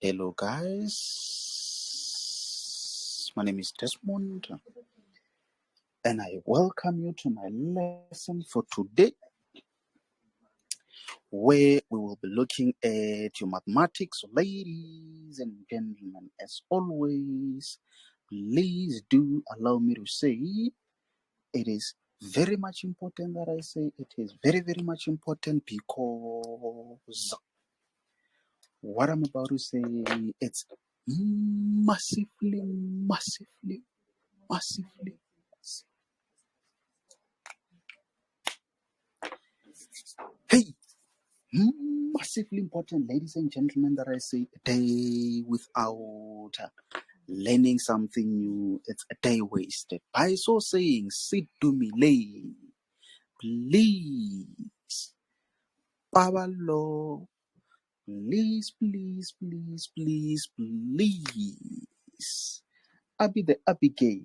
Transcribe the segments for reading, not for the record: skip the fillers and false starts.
Hello guys, my name is Desmond and I welcome you to my lesson for today where we will be looking at your mathematics. So ladies and gentlemen, as always, please do allow me to say it is very much important that I say it is very much important because what I'm about to say, it's massively. Hey, massively important, ladies and gentlemen, that I say a day without learning something new, it's a day wasted. By so saying, sit to me, lay, please, Pablo, please, Abby the Abigail.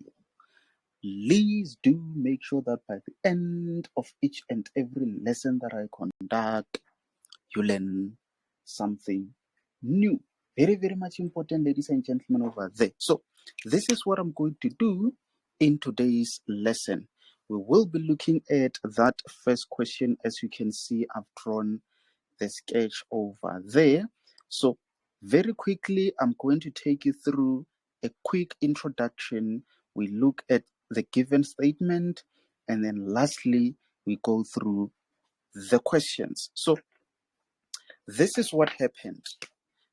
Please do make sure that by the end of each and every lesson that I conduct, you learn something new. Very much important, ladies and gentlemen, over there. So, this is what I'm going to do in today's lesson. We will be looking at that first question. As you can see, I've drawn the sketch over there. So, very quickly, I'm going to take you through a quick introduction. We look at the given statement, and then lastly, we go through the questions. So, this is what happened.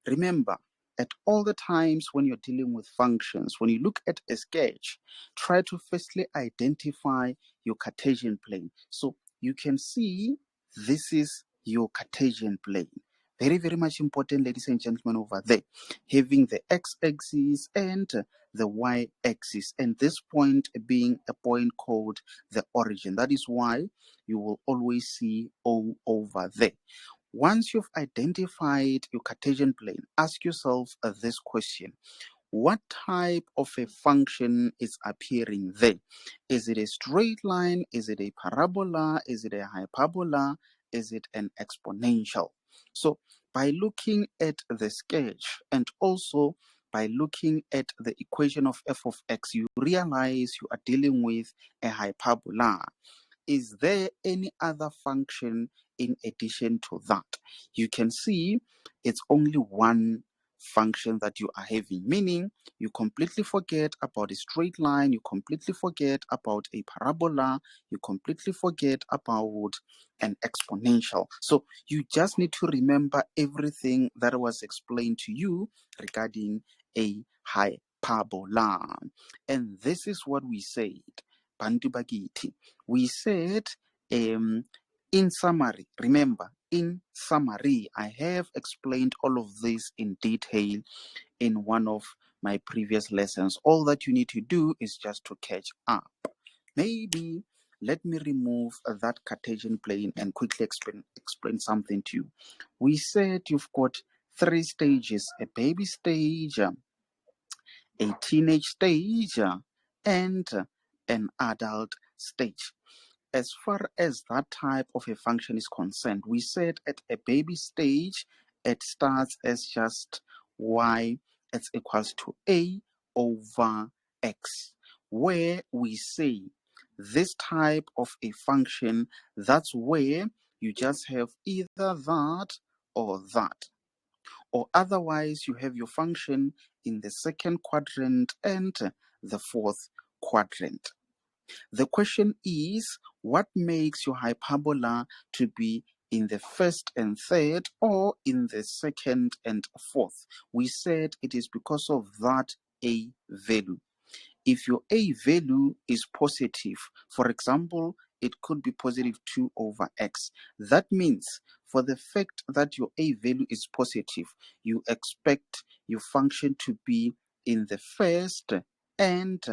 Remember, at all the times when you're dealing with functions, when you look at a sketch, try to firstly identify your Cartesian plane. So you can see this is your Cartesian plane. Very much important, ladies and gentlemen, over there. Having the x-axis and the y-axis, and this point being a point called the origin. That is why you will always see O over there. Once you've identified your Cartesian plane, ask yourself this question. What type of a function is appearing there? Is it a straight line? Is it a parabola? Is it a hyperbola? Is it an exponential? So by looking at the sketch and also by looking at the equation of f of x, you realize you are dealing with a hyperbola. Is there any other function in addition to that? You can see it's only one function that you are having, meaning you completely forget about a straight line, you completely forget about a parabola, you completely forget about an exponential. So you just need to remember everything that was explained to you regarding a hyperbola. And this is what we said. Bantu bakithi. We said, in summary, remember, in summary, I have explained all of this in detail in one of my previous lessons. All that you need to do is just to catch up. Maybe let me remove that Cartesian plane and quickly explain something to you. We said you've got 3 stages: a baby stage, a teenage stage, and an adult stage. As far as that type of a function is concerned, we said at a baby stage, it starts as just y is equals to a over x, where we say this type of a function, that's where you just have either that or that. Or otherwise, you have your function in the second quadrant and the fourth quadrant. The question is, what makes your hyperbola to be in the first and third or in the second and fourth? We said it is because of that a value. If your a value is positive, for example, it could be positive 2 over x. That means for the fact that your a value is positive, you expect your function to be in the first and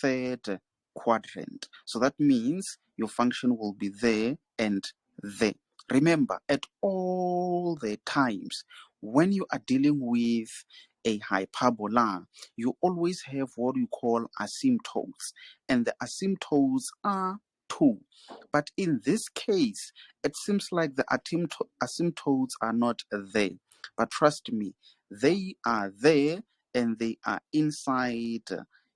third quadrant. So that means your function will be there and there. Remember, at all the times when you are dealing with a hyperbola, you always have what you call asymptotes, and the asymptotes are 2. But in this case, it seems like the asymptotes are not there. But trust me, they are there and they are inside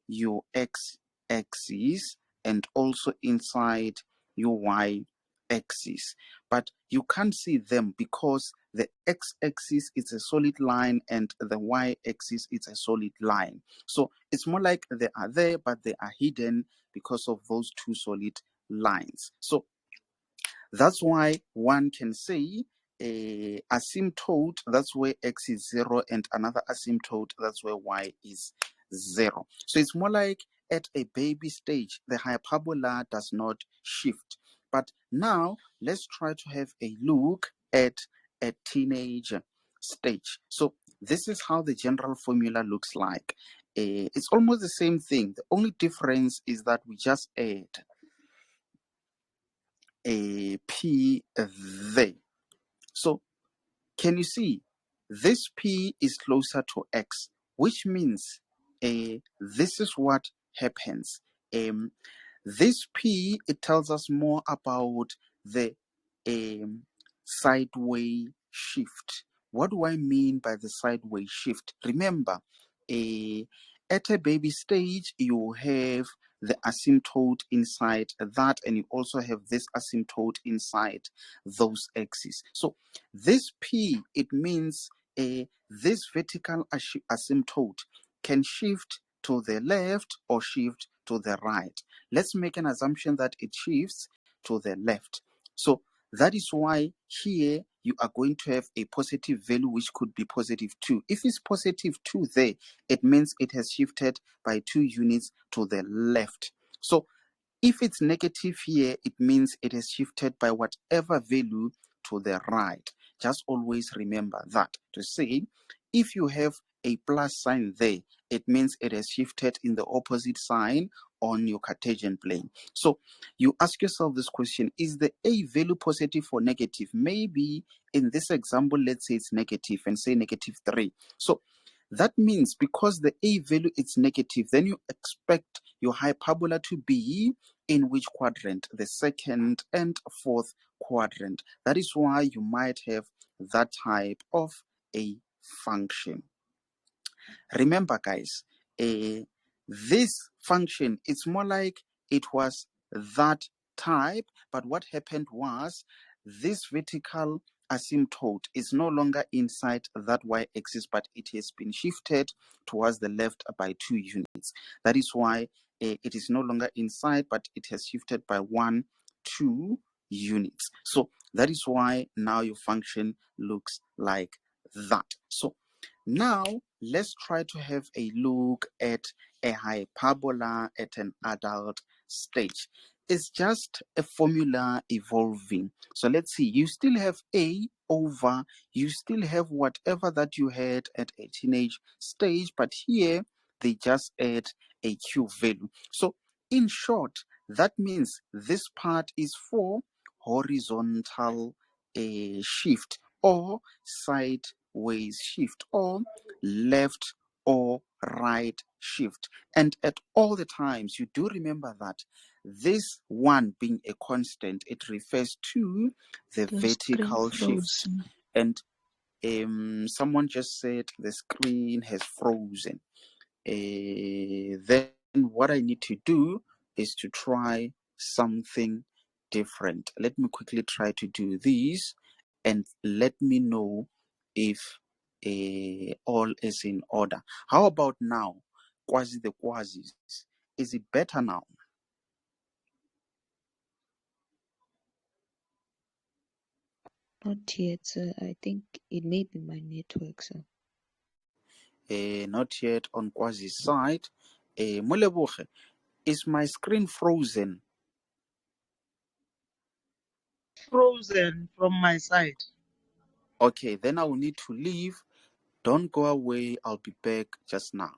your x-axis and also inside your y-axis. But you can't see them because the x-axis is a solid line and the y-axis is a solid line. So it's more like they are there, but they are hidden because of those two solid lines. So that's why one can say a asymptote, that's where x is 0, and another asymptote, that's where y is 0. So it's more like at a baby stage, the hyperbola does not shift. But now let's try to have a look at a teenage stage. So this is how the general formula looks like. It's almost the same thing. The only difference is that we just add a P there. So can you see this P is closer to X, which means this is what happens. This P, it tells us more about the sideways shift. What do I mean by the sideways shift? Remember, at a baby stage, you have the asymptote inside that, and you also have this asymptote inside those axes. So this P, it means this vertical asymptote can shift to the left or shift to the right. Let's make an assumption that it shifts to the left. So that is why here you are going to have a positive value which could be positive 2. If it's positive 2 there, it means it has shifted by 2 units to the left. So if it's negative here, it means it has shifted by whatever value to the right. Just always remember that to say, if you have a plus sign there, it means it has shifted in the opposite sign on your Cartesian plane. So you ask yourself this question, is the A value positive or negative? Maybe in this example, let's say it's negative and say negative 3. So that means because the A value is negative, then you expect your hyperbola to be in which quadrant? The second and fourth quadrant. That is why you might have that type of a function. Remember, guys, this function, it's more like it was that type, but what happened was this vertical asymptote is no longer inside that y-axis, but it has been shifted towards the left by 2 units. That is why it is no longer inside, but it has shifted by 1, 2 units. So that is why now your function looks like that. So now, let's try to have a look at a hyperbola at an adult stage. It's just a formula evolving. So let's see, you still have A over, you still have whatever that you had at a teenage stage, but here they just add a Q value. So in short, that means this part is for horizontal shift or sideways shift or left or right shift. And at all the times, you do remember that this one being a constant, it refers to the vertical shift. And someone just said the screen has frozen. Then what I need to do is to try something different. Let me quickly try to do this and let me know if all is in order. How about now? Quasi the quasis. Is it better now? Not yet, sir. I think it may be my network, sir. Not yet on quasi side. Moleboge, is my screen frozen? Frozen from my side. Okay, then I will need to leave. Don't go away. I'll be back just now.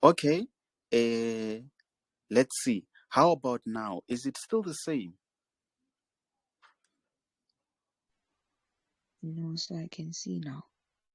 Okay. Let's see. How about now? Is it still the same? So I can see now.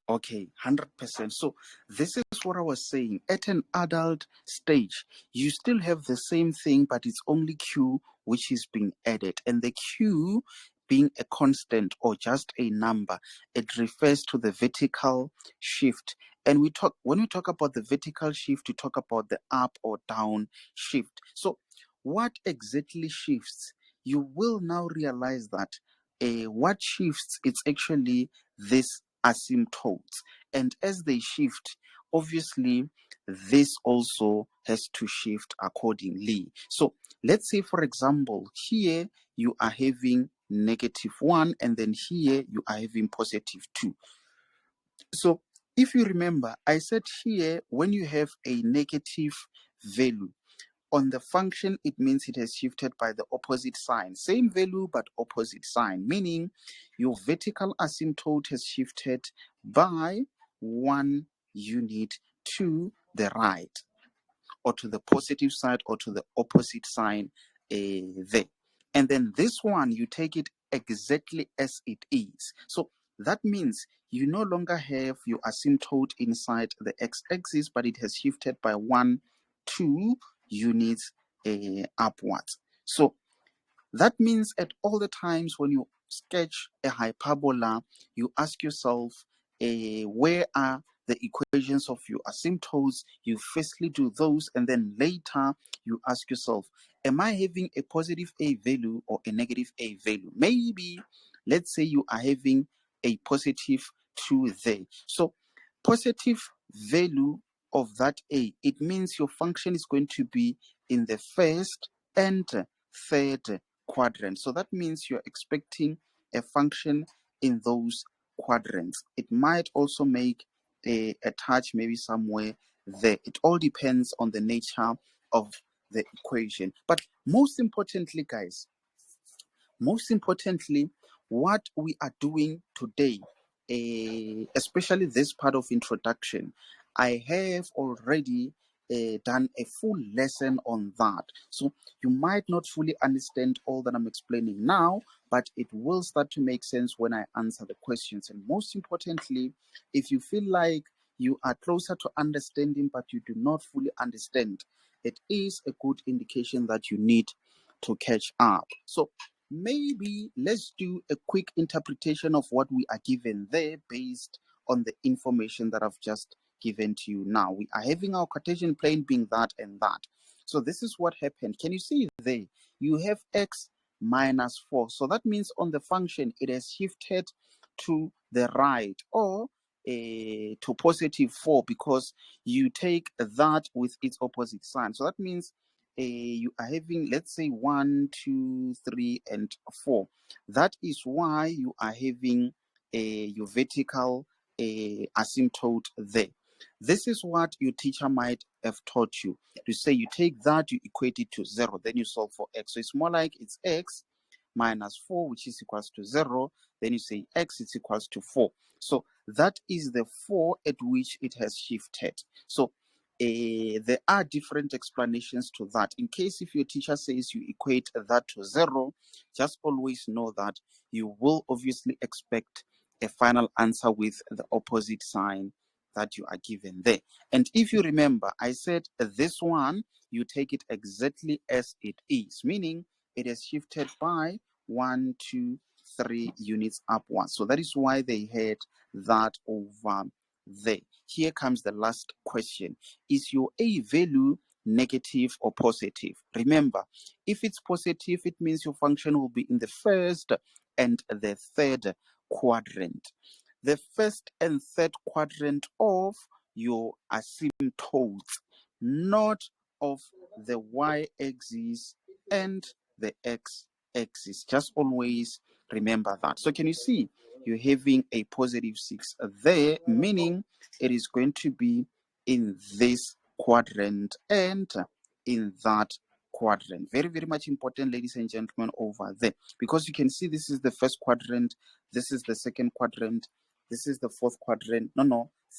Okay, 100%. So this is what I was saying. At an adult stage, you still have the same thing, but it's only Q which is being added. And the Q being a constant or just a number, it refers to the vertical shift. And when we talk about the vertical shift, we talk about the up or down shift. So what exactly shifts? You will now realize that what shifts, it's actually this asymptotes, and as they shift, obviously this also has to shift accordingly. So let's say, for example, here you are having -1 and then here you are having +2. So if you remember, I said here when you have a negative value on the function, it means it has shifted by the opposite sign. Same value, but opposite sign, meaning your vertical asymptote has shifted by 1 unit to the right, or to the positive side, or to the opposite sign there. And then this one, you take it exactly as it is. So that means you no longer have your asymptote inside the x-axis, but it has shifted by 1, 2 units upwards. So that means at all the times when you sketch a hyperbola, you ask yourself, where are the equations of your asymptotes? You firstly do those, and then later you ask yourself, am I having a positive A value or a negative A value? Maybe, let's say you are having a +2 there. So positive value of that A, it means your function is going to be in the first and third quadrant. So that means you're expecting a function in those quadrants. It might also make a touch maybe somewhere there. It all depends on the nature of the equation. But most importantly, guys, what we are doing today, especially this part of introduction, I have already done a full lesson on that. So you might not fully understand all that I'm explaining now, but it will start to make sense when I answer the questions. And most importantly, if you feel like you are closer to understanding, but you do not fully understand, it is a good indication that you need to catch up. So maybe let's do a quick interpretation of what we are given there based on the information that I've just given to you now. We are having our Cartesian plane being that and that. So this is what happened. Can you see there? You have x -4. So that means on the function, it has shifted to the right, or to +4, because you take that with its opposite sign. So that means you are having, let's say, 1, 2, 3, and 4. That is why you are having your vertical asymptote there. This is what your teacher might have taught you. To say you take that, you equate it to 0, then you solve for x. So it's more like it's x -4, which is equals to 0. Then you say x is equals to 4. So that is the 4 at which it has shifted. So there are different explanations to that. In case if your teacher says you equate that to 0, just always know that you will obviously expect a final answer with the opposite sign that you are given there. And if you remember, I said this one, you take it exactly as it is, meaning it has shifted by 1, 2, 3 units upwards. So that is why they had that over there. Here comes the last question. Is your A value negative or positive? Remember, if it's positive, it means your function will be in the first and the third quadrant. The first and third quadrant of your asymptotes, not of the y-axis and the x-axis. Just always remember that. So can you see you're having a +6 there, meaning it is going to be in this quadrant and in that quadrant. Very, very much important, ladies and gentlemen, over there, because you can see this is the first quadrant, this is the second quadrant, this is the fourth quadrant,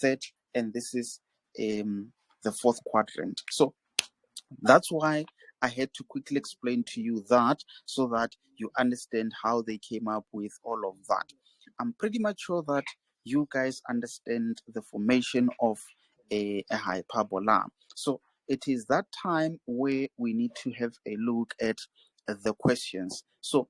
third, and this is the fourth quadrant. So that's why I had to quickly explain to you that so that you understand how they came up with all of that. I'm pretty much sure that you guys understand the formation of a hyperbola. So it is that time where we need to have a look at the questions. So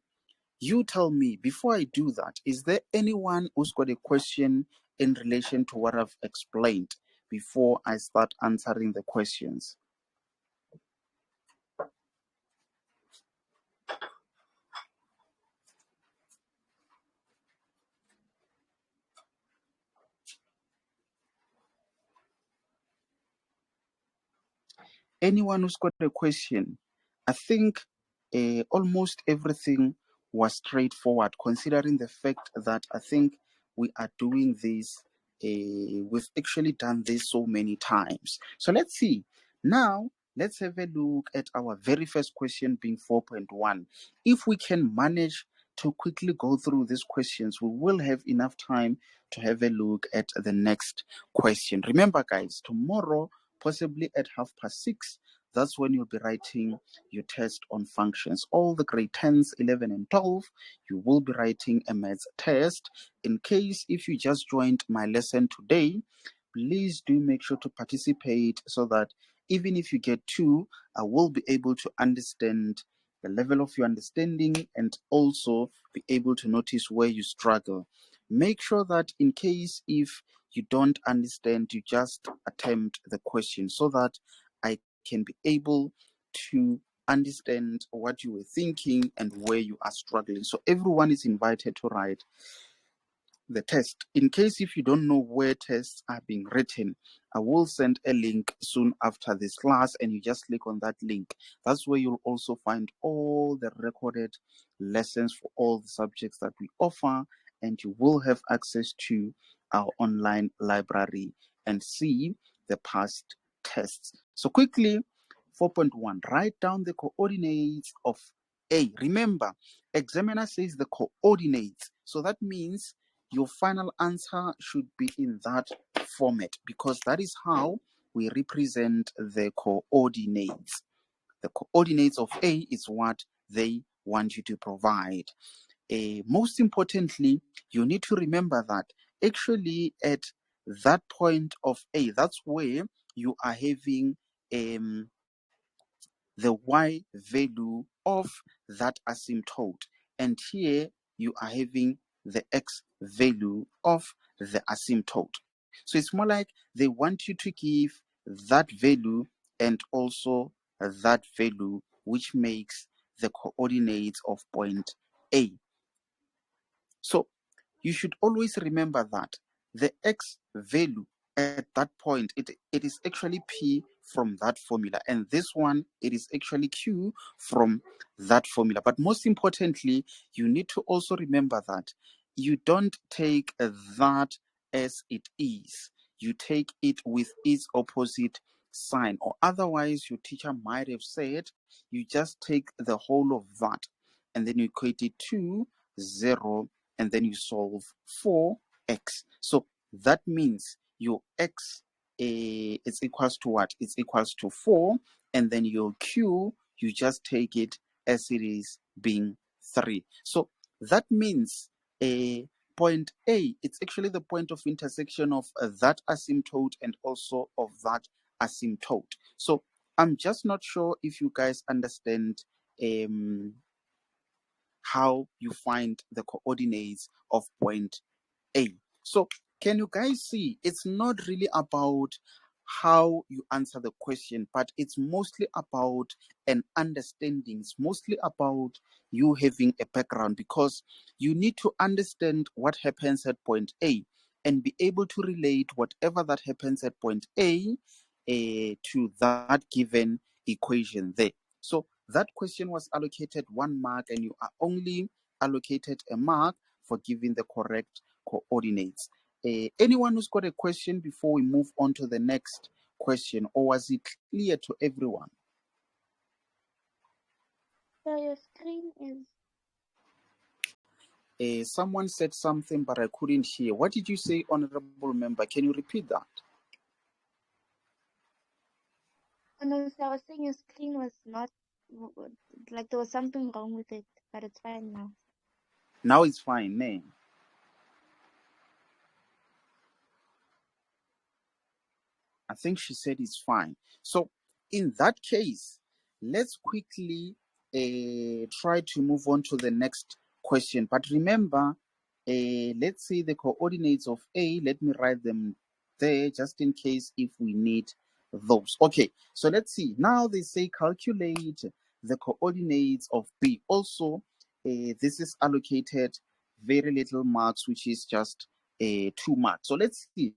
you tell me, before I do that, is there anyone who's got a question in relation to what I've explained before I start answering the questions? Anyone who's got a question? I think almost everything was straightforward, considering the fact that I think we are doing this. We've actually done this so many times. So let's see. Now, let's have a look at our very first question, being 4.1. If we can manage to quickly go through these questions, we will have enough time to have a look at the next question. Remember, guys, tomorrow, possibly at 6:30, that's when you'll be writing your test on functions. All the grade 10s, 11 and 12, you will be writing a maths test. In case if you just joined my lesson today, please do make sure to participate so that even if you get 2, I will be able to understand the level of your understanding and also be able to notice where you struggle. Make sure that in case if you don't understand, you just attempt the question so that I can be able to understand what you were thinking and where you are struggling. So everyone is invited to write the test. In case if you don't know where tests are being written, I will send a link soon after this class and you just click on that link. That's where you'll also find all the recorded lessons for all the subjects that we offer, and you will have access to our online library and see the past tests. So quickly, 4.1, write down the coordinates of A. Remember, examiner says the coordinates. So that means your final answer should be in that format because that is how we represent the coordinates. The coordinates of A is what they want you to provide. Most importantly, you need to remember that actually at that point of A, that's where you are having the y value of that asymptote. And here you are having the x value of the asymptote. So it's more like they want you to give that value and also that value, which makes the coordinates of point A. So you should always remember that the x value at that point, it is actually P from that formula, and this one, it is actually Q from that formula. But most importantly, you need to also remember that you don't take that as it is. You take it with its opposite sign, or otherwise your teacher might have said you just take the whole of that and then you equate it to 0 and then you solve for x. So that means your x is equals to what? It's equals to 4, and then your q, you just take it as it is, being 3. So that means point A, it's actually the point of intersection of that asymptote and also of that asymptote. So I'm just not sure if you guys understand how you find the coordinates of point A. So can you guys see, it's not really about how you answer the question, but it's mostly about an understanding. It's mostly about you having a background, because you need to understand what happens at point A and be able to relate whatever that happens at point A to that given equation there. So that question was allocated 1 mark, and you are only allocated a mark for giving the correct coordinates. Anyone who's got a question before we move on to the next question, or was it clear to everyone? So your screen is. Someone said something, but I couldn't hear. What did you say, honorable member? Can you repeat that? Oh no, so I was saying your screen was not like there was something wrong with it, but it's fine now. Now it's fine, ne? I think she said it's fine. So, in that case, let's quickly try to move on to the next question. But remember, let's say the coordinates of A, let me write them there just in case if we need those. Okay, so let's see. Now they say calculate the coordinates of B. Also, this is allocated very little marks, which is just 2 marks. So let's see.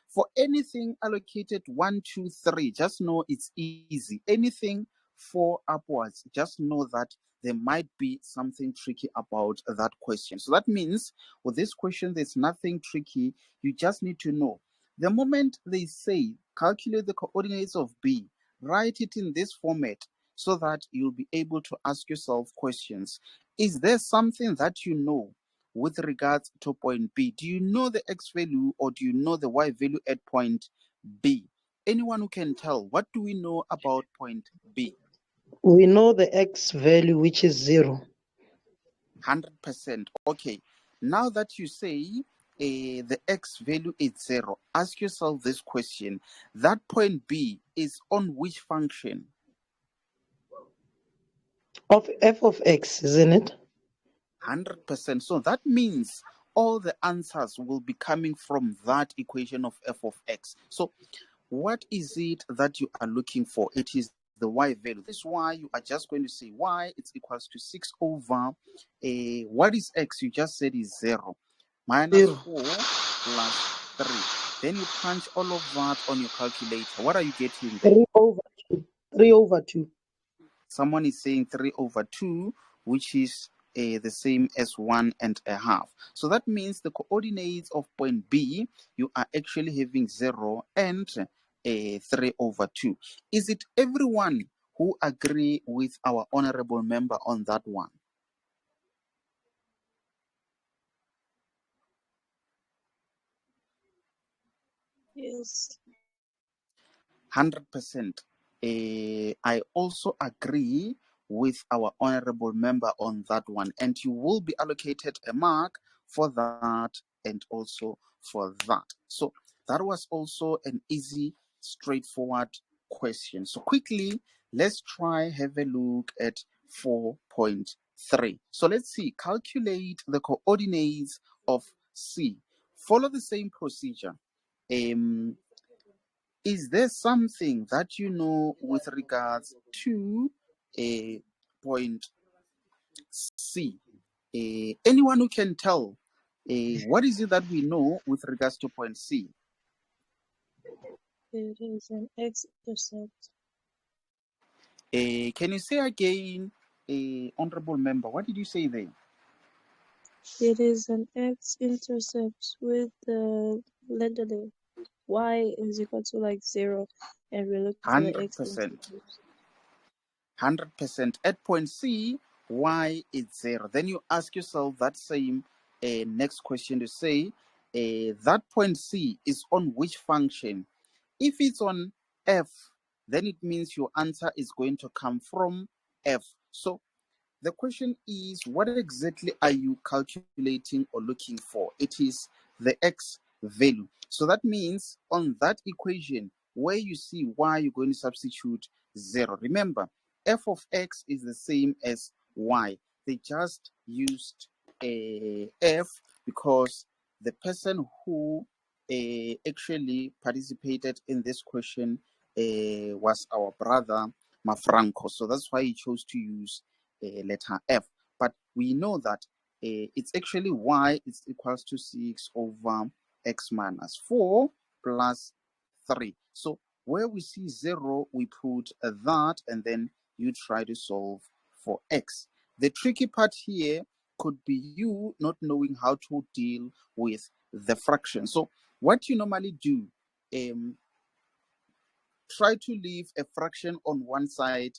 For anything allocated 1, 2, 3, just know it's easy. Anything 4 upwards, just know that there might be something tricky about that question. So that means with this question, there's nothing tricky. You just need to know. The moment they say calculate the coordinates of B, write it in this format so that you'll be able to ask yourself questions. Is there something that you know with regards to point B? Do you know the X value or do you know the Y value at point B? Anyone who can tell, what do we know about point B? We know the X value, which is 0. 100%. Okay. Now that you say the X value is 0, ask yourself this question. That point B is on which function? Of f of x, isn't it? 100%. So that means all the answers will be coming from that equation of f of x. So what is it that you are looking for? It is the y value. This is why you are just going to say y is equals to 6 over what is x? You just said is 0 minus 0. 4 plus 3. Then you punch all of that on your calculator. What are you getting there? 3 over 2. 3 over 2. Someone is saying 3 over 2, which is the same as 1.5. So that means the coordinates of point B, you are actually having 0 and 3 over 2. Is it everyone who agree with our honorable member on that one? Yes. 100%. I also agree with our honorable member on that one, and you will be allocated a mark for that and also for that. So that was also an easy, straightforward question. So quickly, let's try have a look at 4.3. So let's see, calculate the coordinates of C. Follow the same procedure. Is there something that you know with regards to a point C? Anyone who can tell what is it that we know with regards to point C? It is an x-intercept. Can you say again, honorable member? What did you say there? It is an x-intercept with the letter y is equal to like 0, and we're looking for the 100%. x-intercept. 100%. At point C, y is 0. Then you ask yourself that same next question to say, that point C is on which function? If it's on f, then it means your answer is going to come from f. So the question is, what exactly are you calculating or looking for? It is the x value. So that means on that equation, where you see y, you're going to substitute 0. Remember, f of x is the same as y. They just used a f because the person who actually participated in this question was our brother Mafranco. So that's why he chose to use letter F. But we know that it's actually y is equals to 6 over x minus 4 plus 3. So where we see 0, we put that and then you try to solve for x. The tricky part here could be you not knowing how to deal with the fraction. So what you normally do, try to leave a fraction on one side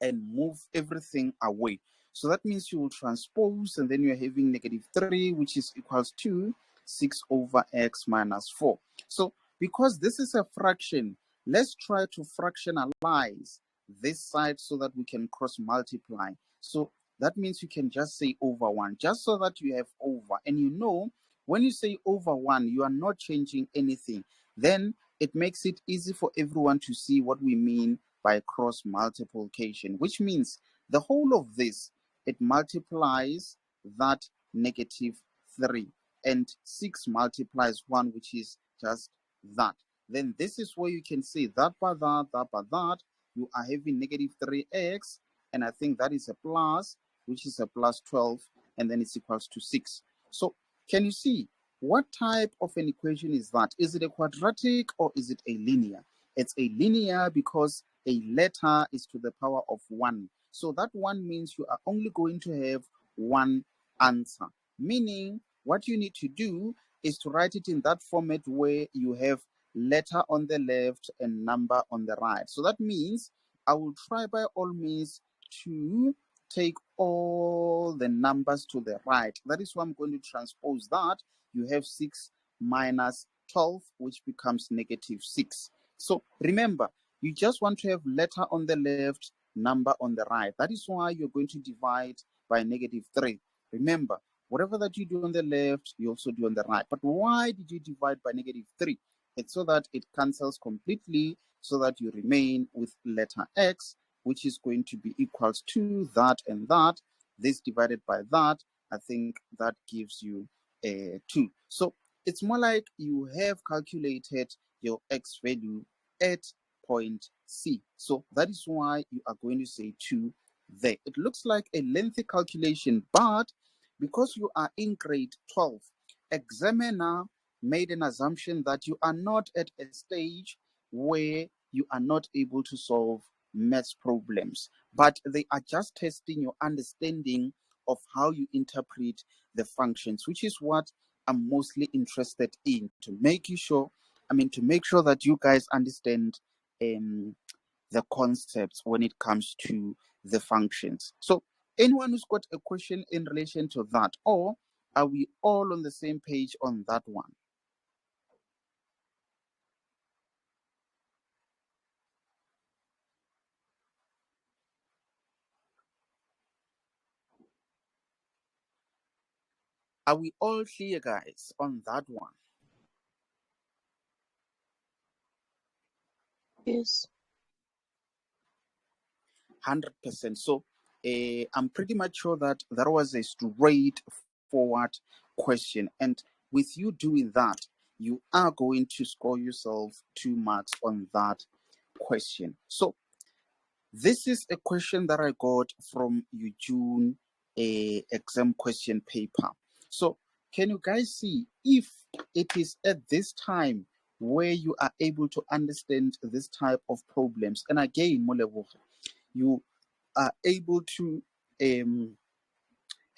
and move everything away. So that means you will transpose and then you're having negative 3, which is equals to 6 over x minus 4. So because this is a fraction, let's try to fractionalize this side so that we can cross multiply. So that means you can just say over 1, just so that you have over. And you know, when you say over 1, you are not changing anything. Then it makes it easy for everyone to see what we mean by cross multiplication, which means the whole of this, it multiplies that negative 3, and 6 multiplies 1, which is just that. Then this is where you can say that by that, you are having negative 3x, and I think that is a plus, which is a plus 12, and then it's equals to 6. So can you see what type of an equation is that? Is it a quadratic or is it a linear? It's a linear because a letter is to the power of 1. So that 1 means you are only going to have one answer, meaning what you need to do is to write it in that format where you have letter on the left and number on the right. So that means I will try by all means to take all the numbers to the right. That is why I'm going to transpose that. You have 6 minus 12, which becomes negative 6. So remember, you just want to have letter on the left, number on the right. That is why you're going to divide by negative 3. Remember, whatever that you do on the left, you also do on the right. But why did you divide by negative 3? It's so that it cancels completely, so that you remain with letter x, which is going to be equals to that and that. This divided by that, I think that gives you 2. So it's more like you have calculated your x value at point C. So that is why you are going to say 2 there. It looks like a lengthy calculation, but because you are in grade 12, examiner made an assumption that you are not at a stage where you are not able to solve maths problems, but they are just testing your understanding of how you interpret the functions, which is what I'm mostly interested in, to make sure that you guys understand the concepts when it comes to the functions. So anyone who's got a question in relation to that, or are we all on the same page on that one? Are we all clear, guys, on that one? Yes. 100%. So I'm pretty much sure that that was a straightforward question. And with you doing that, you are going to score yourself 2 marks on that question. So this is a question that I got from Eugene exam question paper. So can you guys see if it is at this time where you are able to understand this type of problems? And again, Molebo, you are able to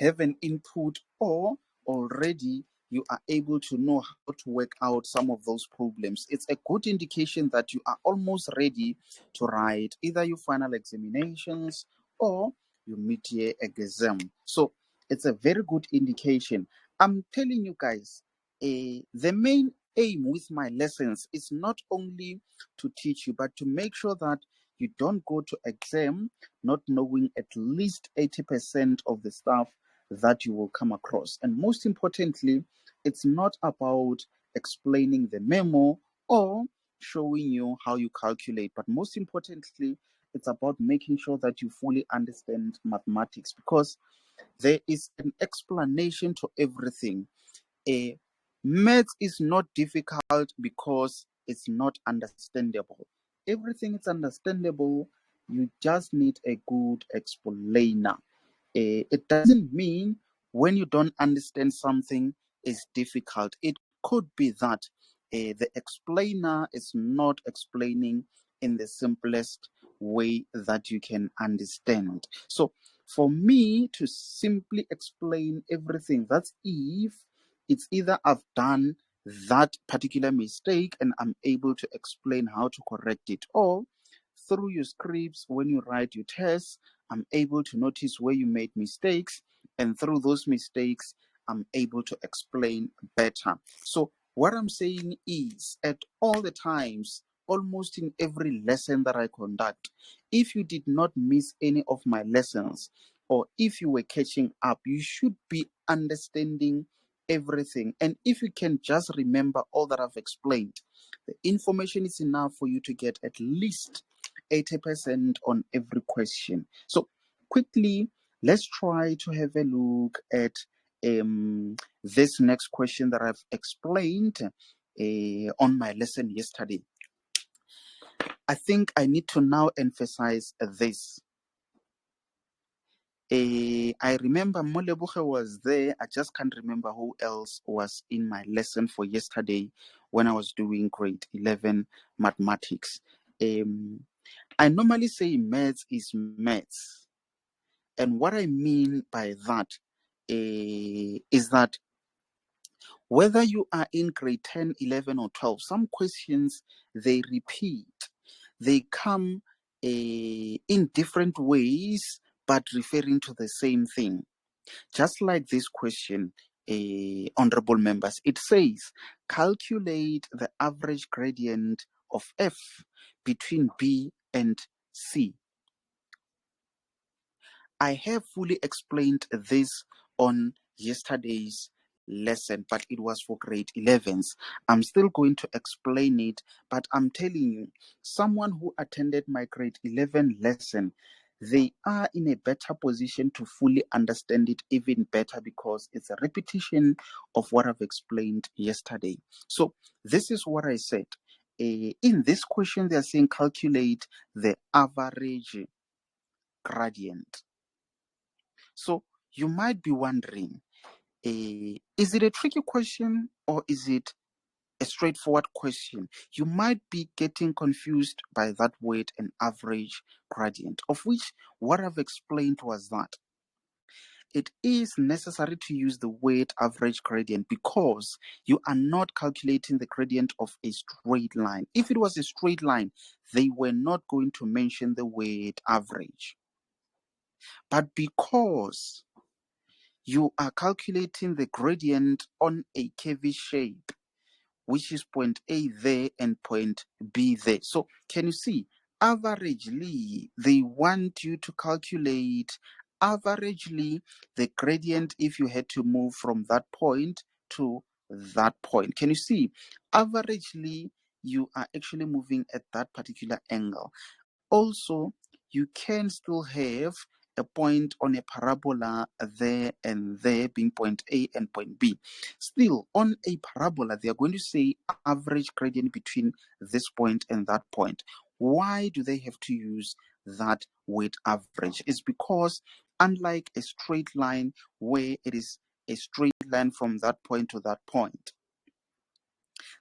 have an input, or already you are able to know how to work out some of those problems. It's a good indication that you are almost ready to write either your final examinations or your mid-year exam. So it's a very good indication. I'm telling you guys, the main aim with my lessons is not only to teach you, but to make sure that you don't go to exam not knowing at least 80% of the stuff that you will come across. And most importantly, it's not about explaining the memo or showing you how you calculate, but most importantly, it's about making sure that you fully understand mathematics, because there is an explanation to everything. Maths is not difficult because it's not understandable. Everything is understandable. You just need a good explainer. It doesn't mean when you don't understand something is difficult. It could be that the explainer is not explaining in the simplest way that you can understand. So for me to simply explain everything, that's if it's either I've done that particular mistake and I'm able to explain how to correct it, or through your scripts when you write your tests, I'm able to notice where you made mistakes, and through those mistakes, I'm able to explain better. So what I'm saying is, at all the times almost in every lesson that I conduct. If you did not miss any of my lessons, or if you were catching up, you should be understanding everything. And if you can just remember all that I've explained, the information is enough for you to get at least 80% on every question. So quickly, let's try to have a look at this next question that I've explained on my lesson yesterday. I think I need to now emphasize this. I remember Molebuche was there. I just can't remember who else was in my lesson for yesterday when I was doing grade 11 mathematics. I normally say maths is maths. And what I mean by that is that whether you are in grade 10, 11, or 12, some questions, they repeat. They come in different ways, but referring to the same thing. Just like this question, honorable members, it says, calculate the average gradient of F between B and C. I have fully explained this on yesterday's lesson, but it was for grade 11s. I'm still going to explain it, but I'm telling you, someone who attended my grade 11 lesson, they are in a better position to fully understand it even better because it's a repetition of what I've explained yesterday. So this is what I said. In this question, they are saying calculate the average gradient. So you might be wondering, is it a tricky question or is it a straightforward question? You might be getting confused by that word, an average gradient, of which what I've explained was that it is necessary to use the word average gradient because you are not calculating the gradient of a straight line. If it was a straight line, they were not going to mention the word average. But because you are calculating the gradient on a curvy shape, which is point A there and point B there. So can you see, averagely, they want you to calculate averagely the gradient if you had to move from that point to that point. Can you see, averagely, you are actually moving at that particular angle. Also, you can still have a point on a parabola there and there being point A and point B. Still, on a parabola, they are going to say average gradient between this point and that point. Why do they have to use that word average? It's because unlike a straight line where it is a straight line from that point to that point,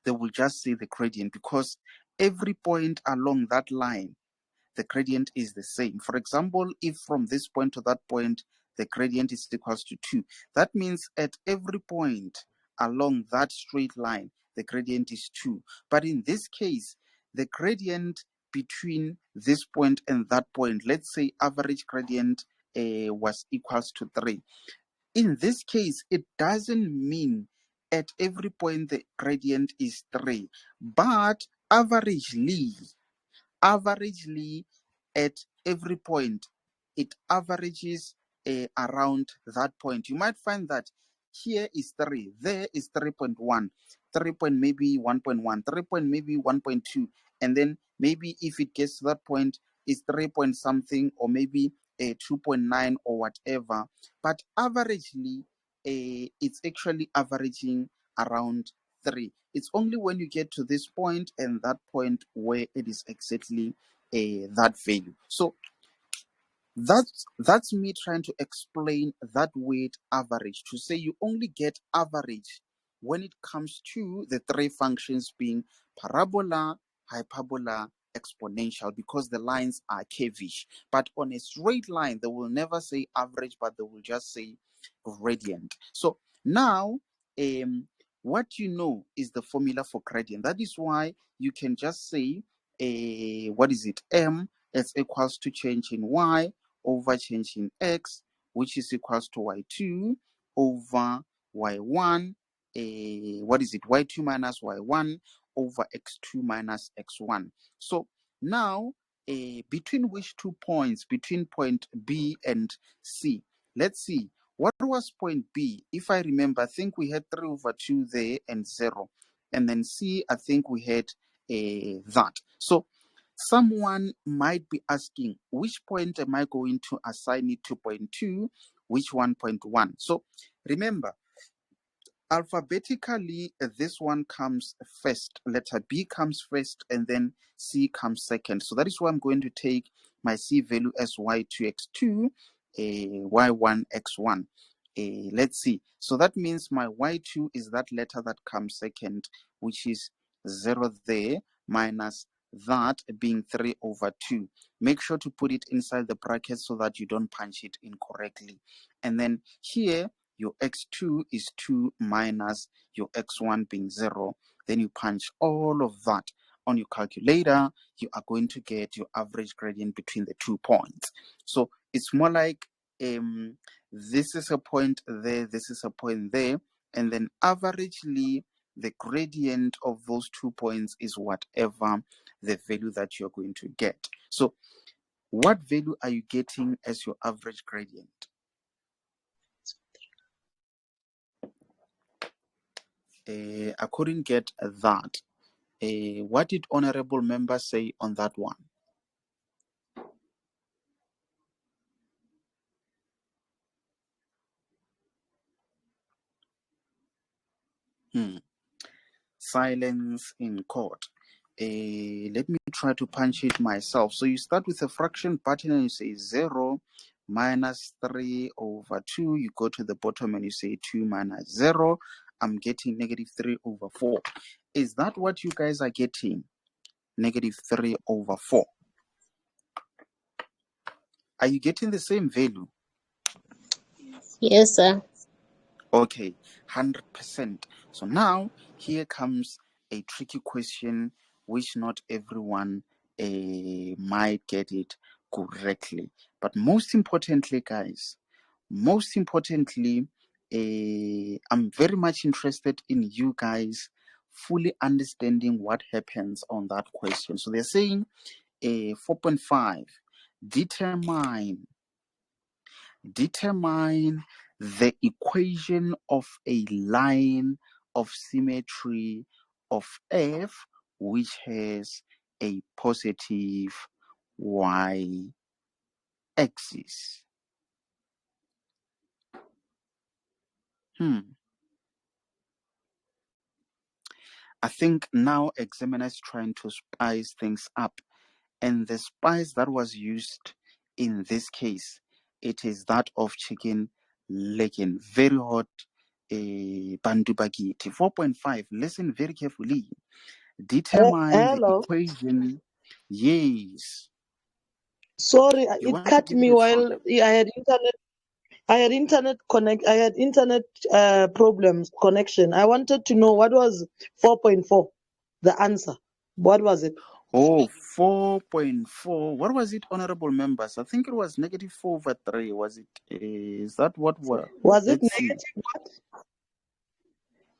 they will just say the gradient because every point along that line, the gradient is the same. For example, if from this point to that point, the gradient is equals to 2, that means at every point along that straight line, the gradient is 2. But in this case, the gradient between this point and that point, let's say average gradient was equals to 3. In this case, it doesn't mean at every point the gradient is 3, but averagely at every point it averages around that point. You might find that here is 3, there is 3.1, 3 point maybe 1.1, 3 point maybe 1.2, and then maybe if it gets to that point is 3 point something or maybe a 2.9 or whatever, but averagely it's actually averaging around 3. It's only when you get to this point and that point where it is exactly that value. So that's me trying to explain that word average, to say you only get average when it comes to the three functions being parabola, hyperbola, exponential, because the lines are curvish. But on a straight line, they will never say average, but they will just say gradient. So now what you know is the formula for gradient. That is why you can just say what is it, m is equals to change in y over change in x, which is equals to y2 over y1, what is it, y2 minus y1 over x2 minus x1. So now, between which 2 points, between point B and C, let's see, what was point B? If I remember, I think we had 3 over 2 there and 0. And then C, I think we had that. So someone might be asking, which point am I going to assign it to point 2, which one point 1? So remember, alphabetically, this one comes first, letter B comes first, and then C comes second. So that is why I'm going to take my C value as y2x2, y1 x1. Let's see. So that means my y2 is that letter that comes second, which is 0 there, minus that being 3 over 2. Make sure to put it inside the bracket so that you don't punch it incorrectly. And then here, your x2 is 2 minus your x1 being 0. Then you punch all of that on your calculator. You are going to get your average gradient between the 2 points. So it's more like this is a point there, this is a point there, and then averagely the gradient of those 2 points is whatever the value that you're going to get. So what value are you getting as your average gradient? I couldn't get that. What did honorable member say on that one? Silence in court. Let me try to punch it myself. So you start with a fraction button and you say 0 minus 3 over 2. You go to the bottom and you say 2 minus 0. I'm getting negative 3 over 4. Is that what you guys are getting? Negative 3 over 4. Are you getting the same value? Yes, sir. Okay, 100%. So now here comes a tricky question which not everyone might get it correctly. But most importantly, guys, I'm very much interested in you guys fully understanding what happens on that question. So they're saying 4.5, determine the equation of a line of symmetry of F which has a positive y-axis. I think now examiner is trying to spice things up, and the spice that was used in this case, it is that of chicken legging. Very hot. Bantu bagiti. 4.5. Listen very carefully. Determine the Hello. equation. Yes. Sorry, You it want to cut give it me a try? while I had internet. I had internet problems connection. I wanted to know what was 4.4. The answer. What was it? Oh, 4.4. What was it, honorable members? I think it was negative 4 over 3. Was it? Is that what were? Was it Let's see. negative what?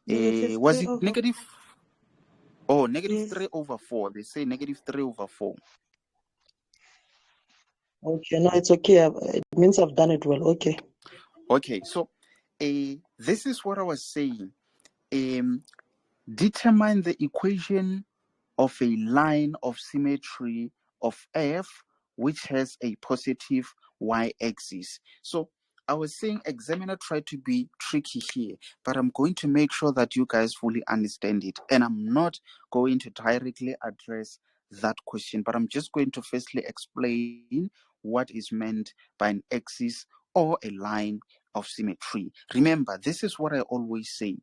Negative Was 3 it over. negative? Oh, negative Yes. 3 over 4. They say negative 3 over 4. Okay, no, it's okay. It means I've done it well. Okay. Okay, so this is what I was saying. Determine the equation of a line of symmetry of F which has a positive y-axis. So I was saying examiner tried to be tricky here, but I'm going to make sure that you guys fully understand it. And I'm not going to directly address that question, but I'm just going to firstly explain what is meant by an axis or a line of symmetry. Remember, this is what I always say.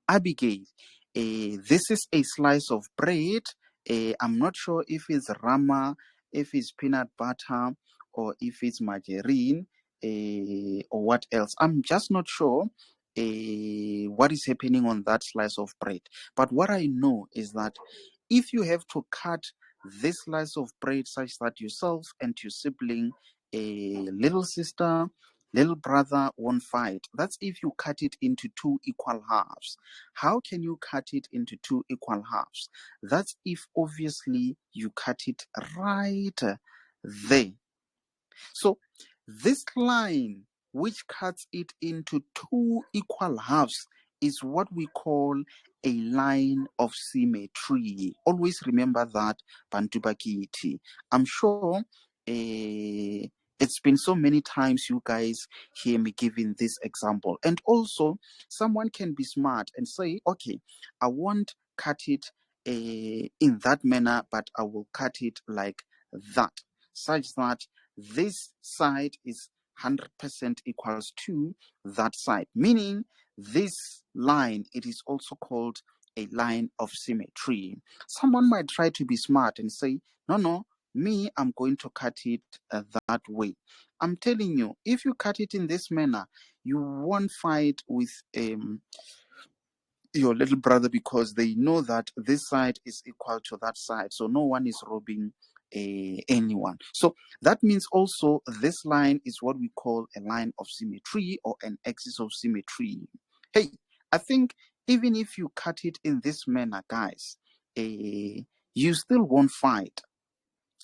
Abigail, this is a slice of bread. I'm not sure if it's rama, if it's peanut butter, or if it's margarine, or what else. I'm just not sure what is happening on that slice of bread. But what I know is that if you have to cut this slice of bread such that yourself and your sibling, a little sister, little brother won't fight. That's if you cut it into two equal halves. How can you cut it into two equal halves? That's if obviously you cut it right there. So this line which cuts it into two equal halves is what we call a line of symmetry. Always remember that, Bantu Bakiti. I'm sure it's been so many times you guys hear me giving this example. And also, someone can be smart and say, okay, I won't cut it in that manner, but I will cut it like that, such that this side is 100% equals to that side, meaning this line, it is also called a line of symmetry. Someone might try to be smart and say, no, me, I'm going to cut it that way. I'm telling you, if you cut it in this manner, you won't fight with your little brother, because they know that this side is equal to that side, so no one is robbing anyone. So that means also this line is what we call a line of symmetry or an axis of symmetry. Hey, I think even if you cut it in this manner, guys, you still won't fight.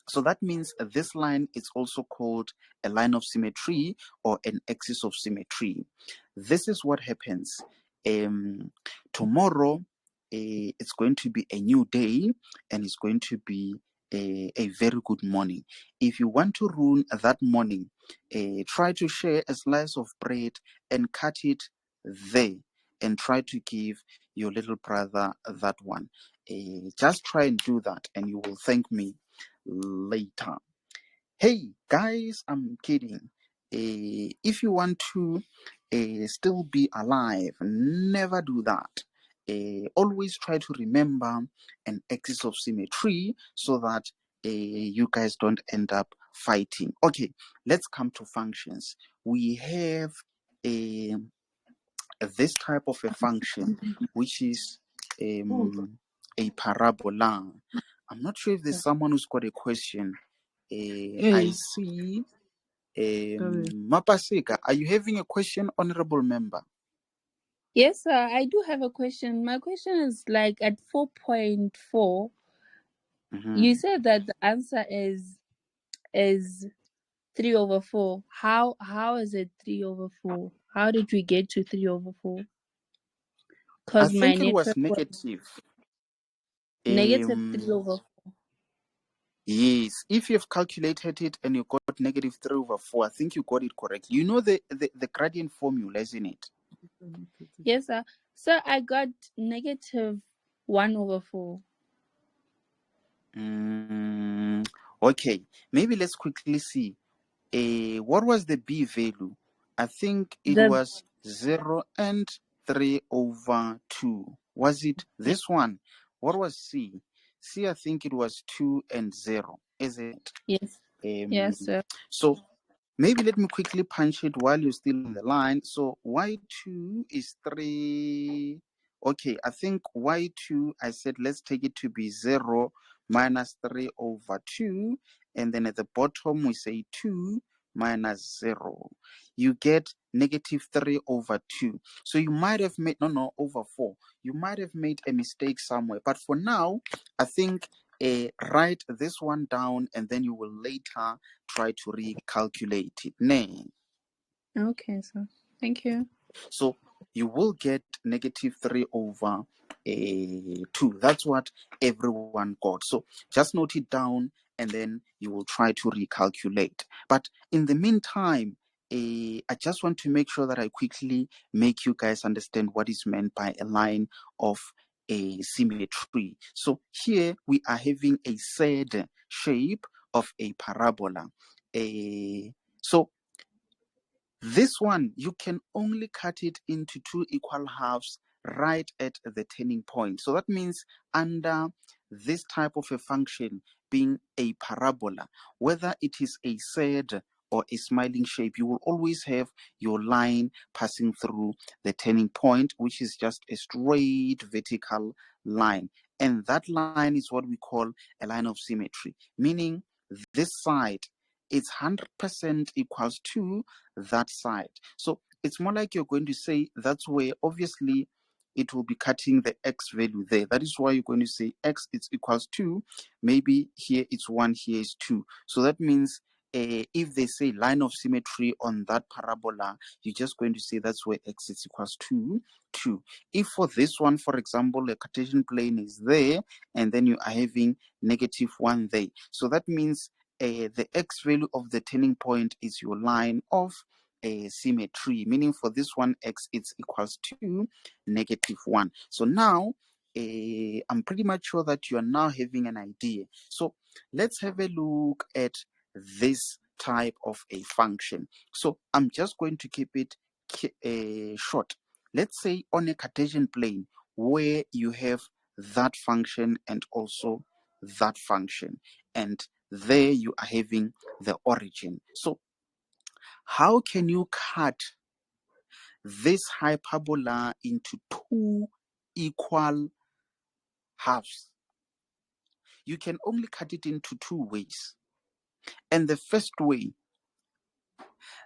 So that means this line is also called a line of symmetry or an axis of symmetry. This is what happens. Tomorrow, it's going to be a new day, and it's going to be a very good morning. If you want to ruin that morning, try to share a slice of bread and cut it there, and try to give your little brother that one. Just try and do that, and you will thank me later. Hey guys, I'm kidding. If you want to still be alive, never do that. Always try to remember an axis of symmetry so that you guys don't end up fighting. Okay, let's come to functions. We have this type of a function, which is a parabola. I'm not sure if there's someone who's got a question. I see. Mapasika, are you having a question, honorable member? Yes, sir. I do have a question. My question is like at 4.4, you said that the answer is 3/4. How is it 3/4? How did we get to 3/4? I Because my think it was network was negative. negative 3/4. Yes, if you've calculated it and you got negative 3/4, I think you got it correctly. You know the gradient formula, isn't it? Yes, sir. So I got negative 1/4. Okay, maybe let's quickly see. What was the B value? I think it The was 0 and 3/2. Was it this one? What was C? C, I think it was 2 and 0, isn't it? yes, sir. So maybe let me quickly punch it while you're still on the line. So y2 is 3. Okay, I think y2, I said let's take it to be 0 minus 3/2. And then at the bottom, we say 2 minus 0. You get negative 3/2. So you might have made, no, over 4. You might have made a mistake somewhere. But for now, I think write this one down, and then you will later try to recalculate it. Nay. Okay, sir. Thank you. So you will get negative 3/2. That's what everyone got. So just note it down, and then you will try to recalculate. But in the meantime, I just want to make sure that I quickly make you guys understand what is meant by a line of a symmetry. So here we are having a said shape of a parabola. So this one, you can only cut it into two equal halves right at the turning point. So that means under this type of a function being a parabola, whether it is a sad or a smiling shape, you will always have your line passing through the turning point, which is just a straight vertical line. And that line is what we call a line of symmetry, meaning this side it's 100% equals to that side. So it's more like you're going to say that's where obviously it will be cutting the x value there. That is why you're going to say x is equals to, maybe here it's 1, here is 2. So that means if they say line of symmetry on that parabola, you're just going to say that's where x is equals to 2. If for this one, for example, the Cartesian plane is there, and then you are having -1 there. So that means the x value of the turning point is your line of symmetry, meaning for this one, x it's equals to -1. So now, I'm pretty much sure that you are now having an idea. So let's have a look at this type of a function. So I'm just going to keep it short. Let's say on a Cartesian plane where you have that function and also that function, and there you are having the origin. So how can you cut this hyperbola into two equal halves? You can only cut it into two ways. And the first way,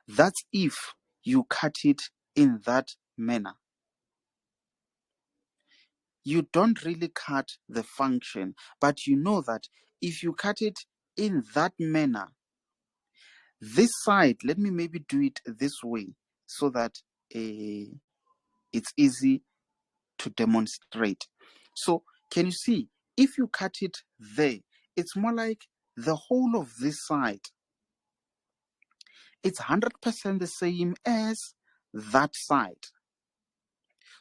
that's if you cut it in that manner. You don't really cut the function, but you know that if you cut it in that manner, this side, let me maybe do it this way so that it's easy to demonstrate. So can you see, if you cut it there, it's more like the whole of this side, it's 100% the same as that side.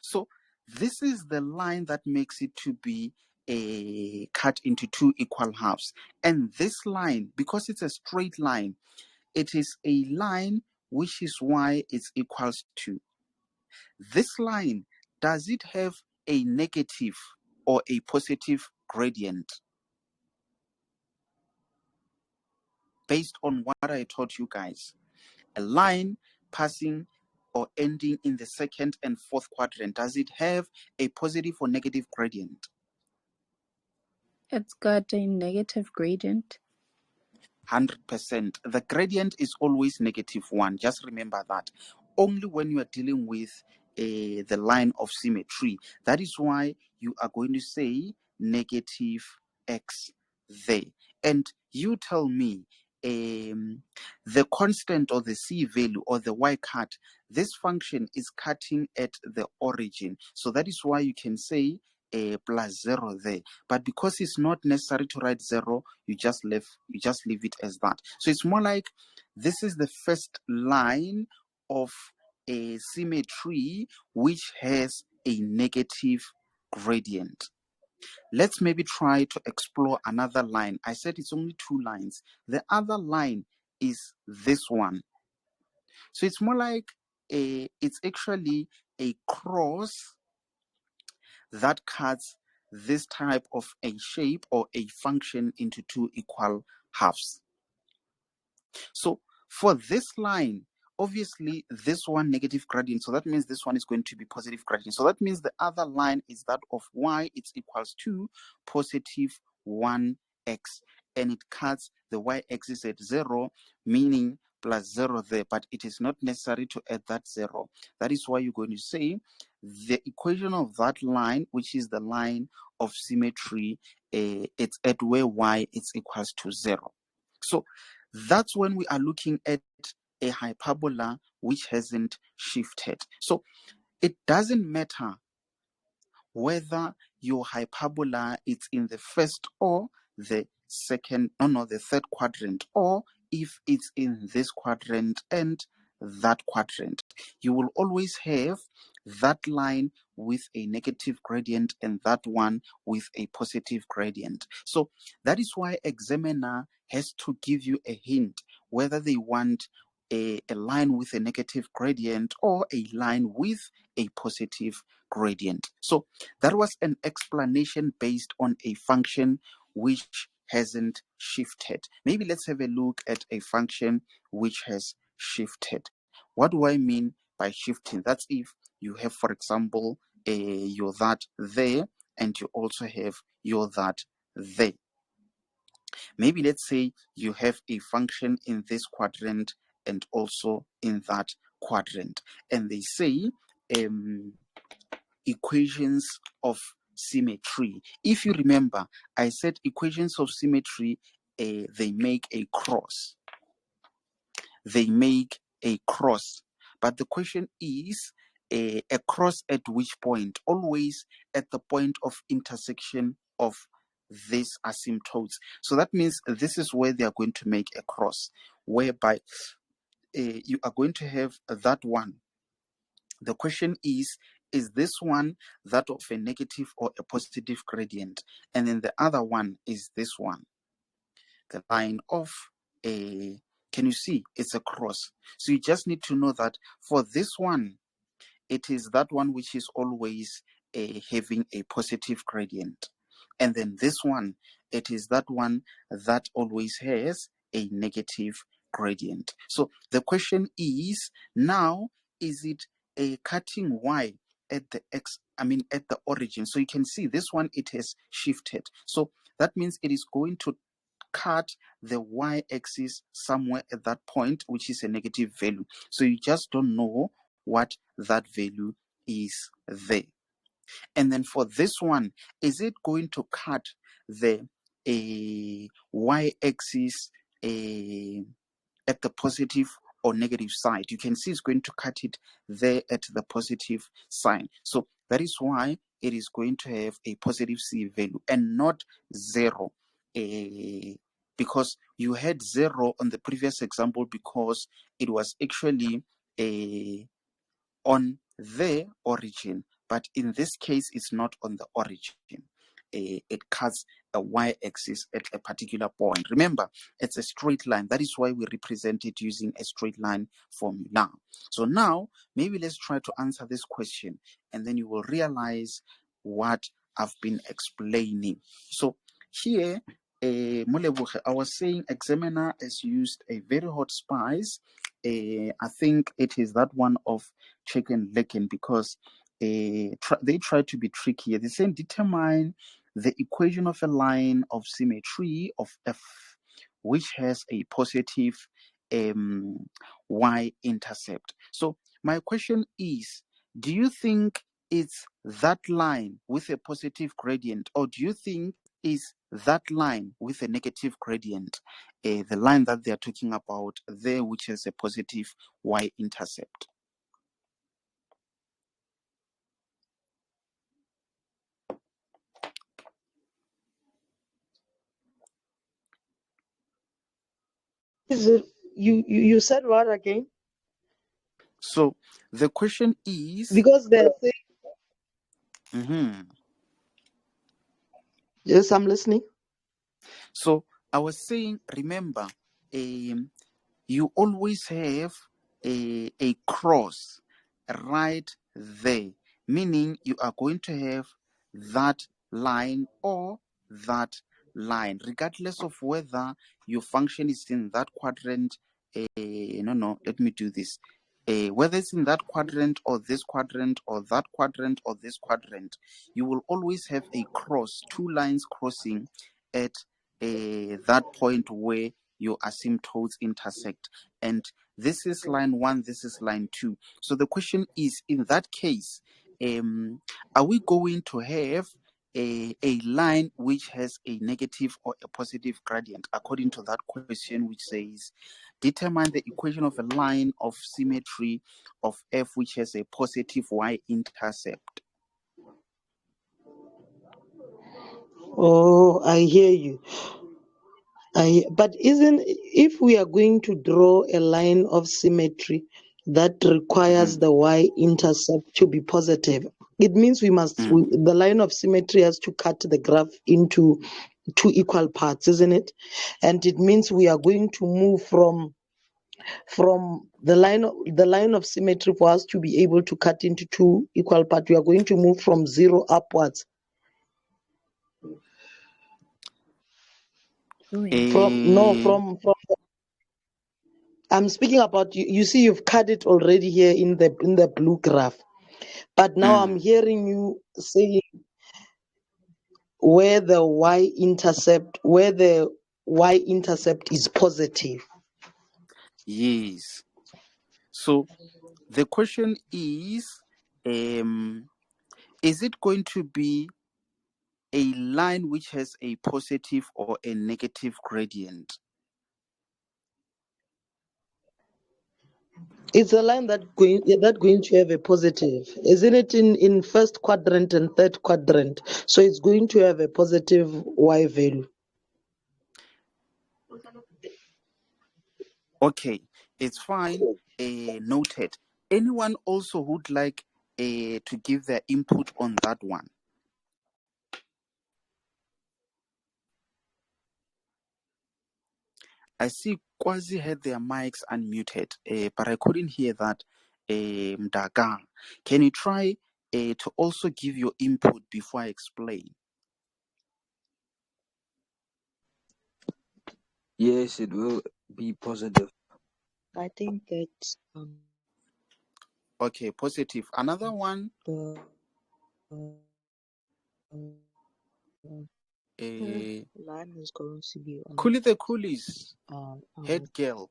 So this is the line that makes it to be cut into two equal halves. And this line, because it's a straight line, it is a line which is y is equals to. This line, does it have a negative or a positive gradient? Based on what I taught you guys, a line passing or ending in the second and fourth quadrant, does it have a positive or negative gradient? It's got a negative gradient. 100%. The gradient is always -1. Just remember that. Only when you are dealing with the line of symmetry. That is why you are going to say -x there. And you tell me the constant or the c value or the y cut, this function is cutting at the origin. So that is why you can say +0 there. But because it's not necessary to write 0, you just leave it as that. So it's more like this is the first line of a symmetry which has a negative gradient. Let's maybe try to explore another line. I said it's only two lines. The other line is this one. So it's more like it's actually a cross that cuts this type of a shape or a function into two equal halves. So for this line, obviously this one negative gradient, so that means this one is going to be positive gradient. So that means the other line is that of y, it's equals to positive 1x, and it cuts the y-axis at 0, meaning +0 there, but it is not necessary to add that 0. That is why you're going to say the equation of that line, which is the line of symmetry, it's at where y is equals to 0. So that's when we are looking at a hyperbola which hasn't shifted. So it doesn't matter whether your hyperbola is in the first or the the third quadrant, or if it's in this quadrant and that quadrant. You will always have that line with a negative gradient and that one with a positive gradient. So that is why examiner has to give you a hint whether they want a line with a negative gradient or a line with a positive gradient. So that was an explanation based on a function which hasn't shifted. Maybe let's have a look at a function which has shifted. What do I mean by shifting? That's if you have, for example, your that there, and you also have your that there. Maybe let's say you have a function in this quadrant and also in that quadrant, and they say equations of symmetry. If you remember, I said equations of symmetry, they make a cross. They make a cross. But the question is, a cross at which point? Always at the point of intersection of these asymptotes. So that means this is where they are going to make a cross, whereby you are going to have that one. The question is this one that of a negative or a positive gradient? And then the other one is this one, the line of a, can you see? It's a cross. So you just need to know that for this one, it is that one which is always having a positive gradient. And then this one, it is that one that always has a negative gradient. So the question is now, is it a cutting y at the at the origin? So you can see this one, it has shifted. So that means it is going to cut the y-axis somewhere at that point, which is a negative value. So you just don't know what that value is there. And then for this one, is it going to cut the y-axis at the positive or negative side? You can see it's going to cut it there at the positive sign. So that is why it is going to have a positive C value and not 0. Because you had 0 on the previous example because it was actually on the origin, but in this case it's not on the origin. It cuts a y-axis at a particular point. Remember, it's a straight line. That is why we represent it using a straight line formula. So now maybe let's try to answer this question, and then you will realize what I've been explaining. So here, Moleboge, I was saying examiner has used a very hot spice. I think it is that one of chicken licking, because they try to be tricky. They say determine the equation of a line of symmetry of F which has a positive y-intercept. So my question is, do you think it's that line with a positive gradient, or do you think is that line with a negative gradient, the line that they are talking about there, which has a positive y-intercept? Is it you said what again? So the question is, Because they're saying, yes, I'm listening. So I was saying, remember, you always have a cross right there, meaning you are going to have that line or that line, regardless of whether your function is in that quadrant. Let me do this. Whether it's in that quadrant or this quadrant or that quadrant or this quadrant, you will always have a cross, two lines crossing at that point where your asymptotes intersect. And this is line 1, this is line 2. So the question is, in that case, are we going to have a line which has a negative or a positive gradient, according to that question, which says determine the equation of a line of symmetry of F which has a positive y-intercept? Oh, I hear you. But if we are going to draw a line of symmetry that requires the y-intercept to be positive, it means the line of symmetry has to cut the graph into 2 equal parts, isn't it? And it means we are going to move from the line of symmetry. For us to be able to cut into 2 equal parts, we are going to move from 0 upwards. From I'm speaking about you see, you've cut it already here in the blue graph, but now I'm hearing you saying where the y-intercept, where the y-intercept is positive. Yes. So the question is it going to be a line which has a positive or a negative gradient? It's a line that going to have a positive, isn't it? In first quadrant and third quadrant, so it's going to have a positive y value. Okay, it's fine. Noted. Anyone also would like to give their input on that one? I see Kwazi had their mics unmuted, but I couldn't hear that. Mdaga, can you try to also give your input before I explain? Yes, it will be positive. I think that Okay, positive. Another one. the line is going to be on Coolie the Coolies, our head girl,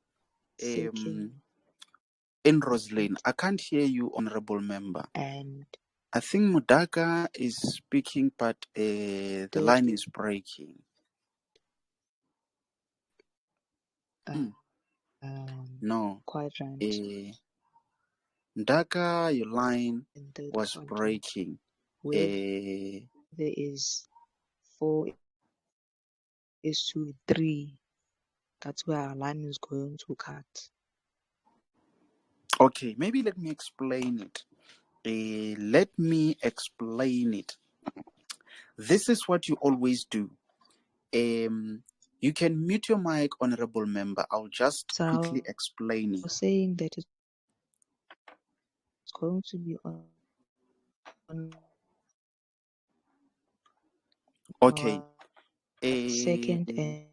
thinking in Roslyn. I can't hear you, honorable member. and I think Mudaka is speaking, but the line is breaking. No. quadrant Mudaka, your line in third was quadrant breaking. where there is 4:3. That's where our line is going to cut. Okay, maybe let me explain it. Let me explain it. This is what you always do. You can mute your mic, honorable member. I'll just quickly explain I it. was saying that it's going to be on Okay. second and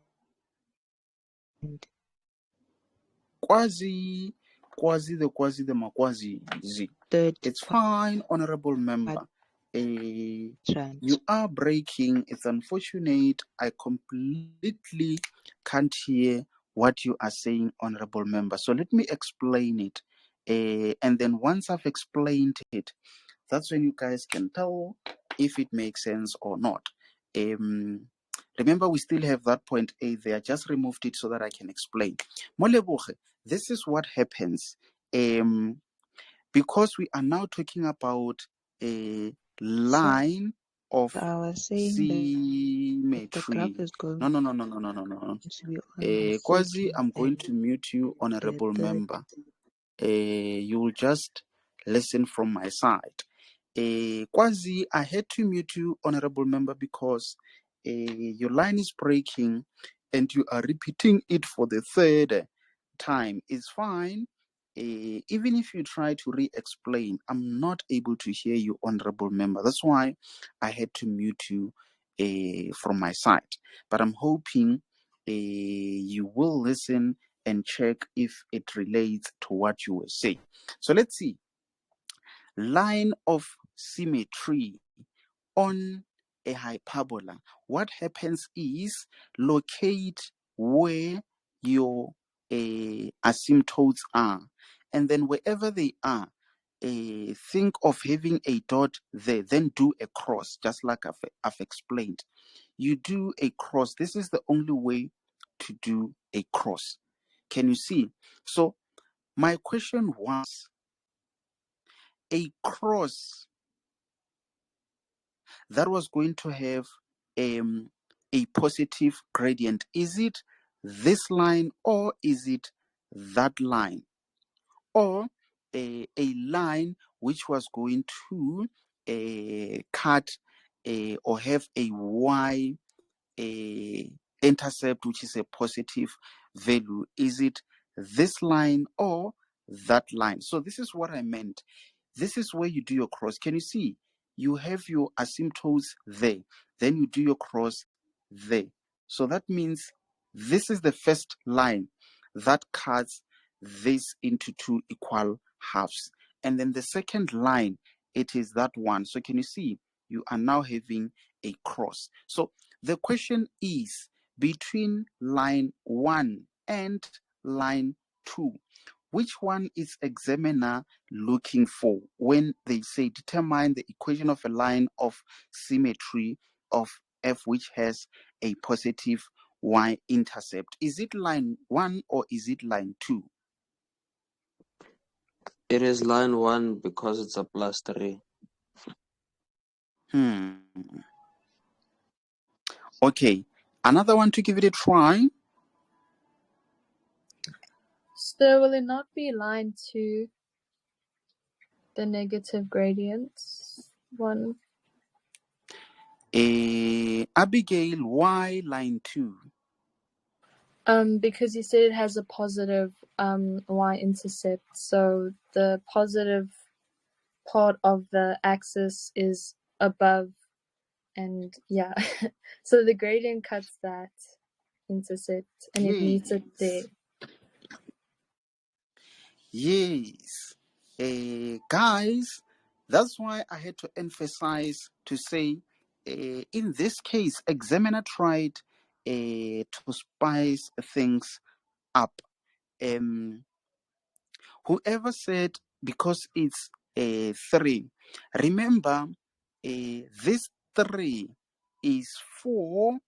Kwazi the Makwazi Z. third It's fine, honorable member. You are breaking. It's unfortunate. I completely can't hear what you are saying, honorable member. So let me explain it. And then once I've explained it, that's when you guys can tell if it makes sense or not. Remember, we still have that point A there. Just removed it so that I can explain. Moleboge, this is what happens. Because we are now talking about a line of symmetry. No. Kwazi, I'm going to mute you, honorable member. You will just listen from my side. Kwazi, I had to mute you, honorable member, because your line is breaking and you are repeating it for the third time. It's fine. Even if you try to re-explain, I'm not able to hear you, honorable member. That's why I had to mute you from my side. But I'm hoping you will listen and check if it relates to what you were saying. So let's see. Line of symmetry on a hyperbola. What happens is locate where your asymptotes are, and then wherever they are, think of having a dot there, then do a cross, just like I've explained. You do a cross. This is the only way to do a cross. Can you see? So my question was, a cross that was going to have a positive gradient, is it this line or is it that line? Or a line which was going to cut or have a y intercept, which is a positive value? Is it this line or that line? So this is what I meant. This is where you do your cross. Can you see? You have your asymptotes there. Then you do your cross there. So that means this is the first line that cuts this into two equal halves. And then the second line, it is that one. So can you see? You are now having a cross. So the question is, between line 1 and line 2. Which one is examiner looking for when they say determine the equation of a line of symmetry of f which has a positive y-intercept? Is it line 1 or is it line 2? It is line 1 because it's a plus 3. Okay, another one to give it a try. So will it not be line 2, the negative gradients one? Abigail, why line 2? Because you said it has a positive y-intercept, so the positive part of the axis is above, and yeah, so the gradient cuts that intercept and it meets it there. Yes. Guys, that's why I had to emphasize to say, in this case, examiner tried to spice things up. Whoever said because it's a 3, remember this 3 is for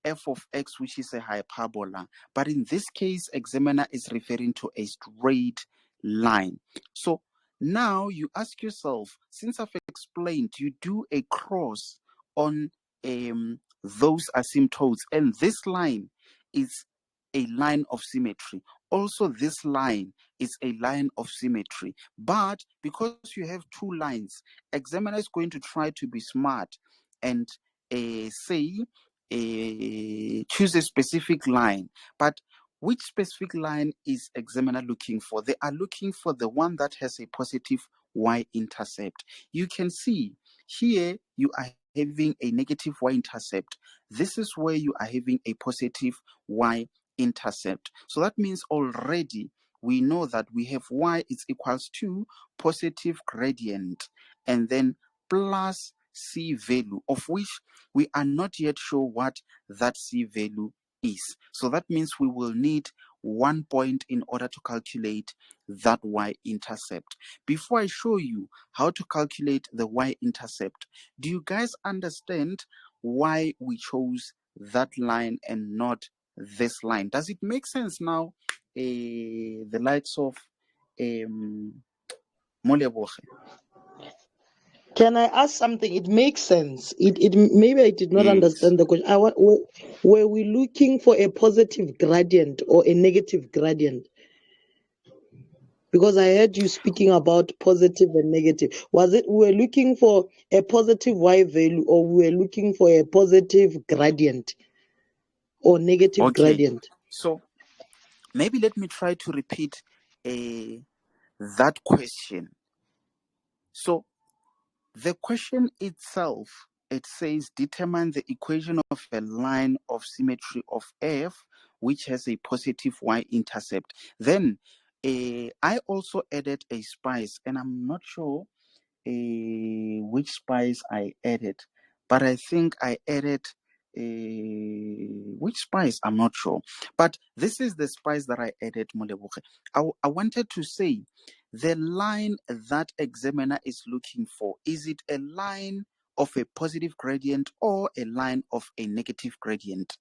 f of x, which is a hyperbola. But in this case, examiner is referring to a straight line. So now you ask yourself, since I've explained, you do a cross on those asymptotes, and this line is a line of symmetry. Also, this line is a line of symmetry. But because you have two lines, examiner is going to try to be smart and say, choose a specific line. But which specific line is examiner looking for? They are looking for the one that has a positive y-intercept. You can see here you are having a negative y-intercept. This is where you are having a positive y-intercept. So that means already we know that we have y is equals to positive gradient and then plus C value, of which we are not yet sure what that C value is. So that means we will need 1 point in order to calculate that y-intercept. Before I show you how to calculate the y-intercept, do you guys understand why we chose that line and not this line? Does it make sense now? The likes of Moleboge. Can I ask something? It makes sense. It maybe I did not Yes. understand the question. Were we looking for a positive gradient or a negative gradient? Because I heard you speaking about positive and negative. Was it we were looking for a positive y value or we were looking for a positive gradient or negative Okay. gradient? So maybe let me try to repeat that question. So the question itself, it says determine the equation of a line of symmetry of F which has a positive y-intercept. Then I also added a spice, and I'm not sure which spice I added, but I think I added which spice, I'm not sure. But this is the spice that I added, Moleboge. I wanted to say the line that examiner is looking for, is it a line of a positive gradient or a line of a negative gradient?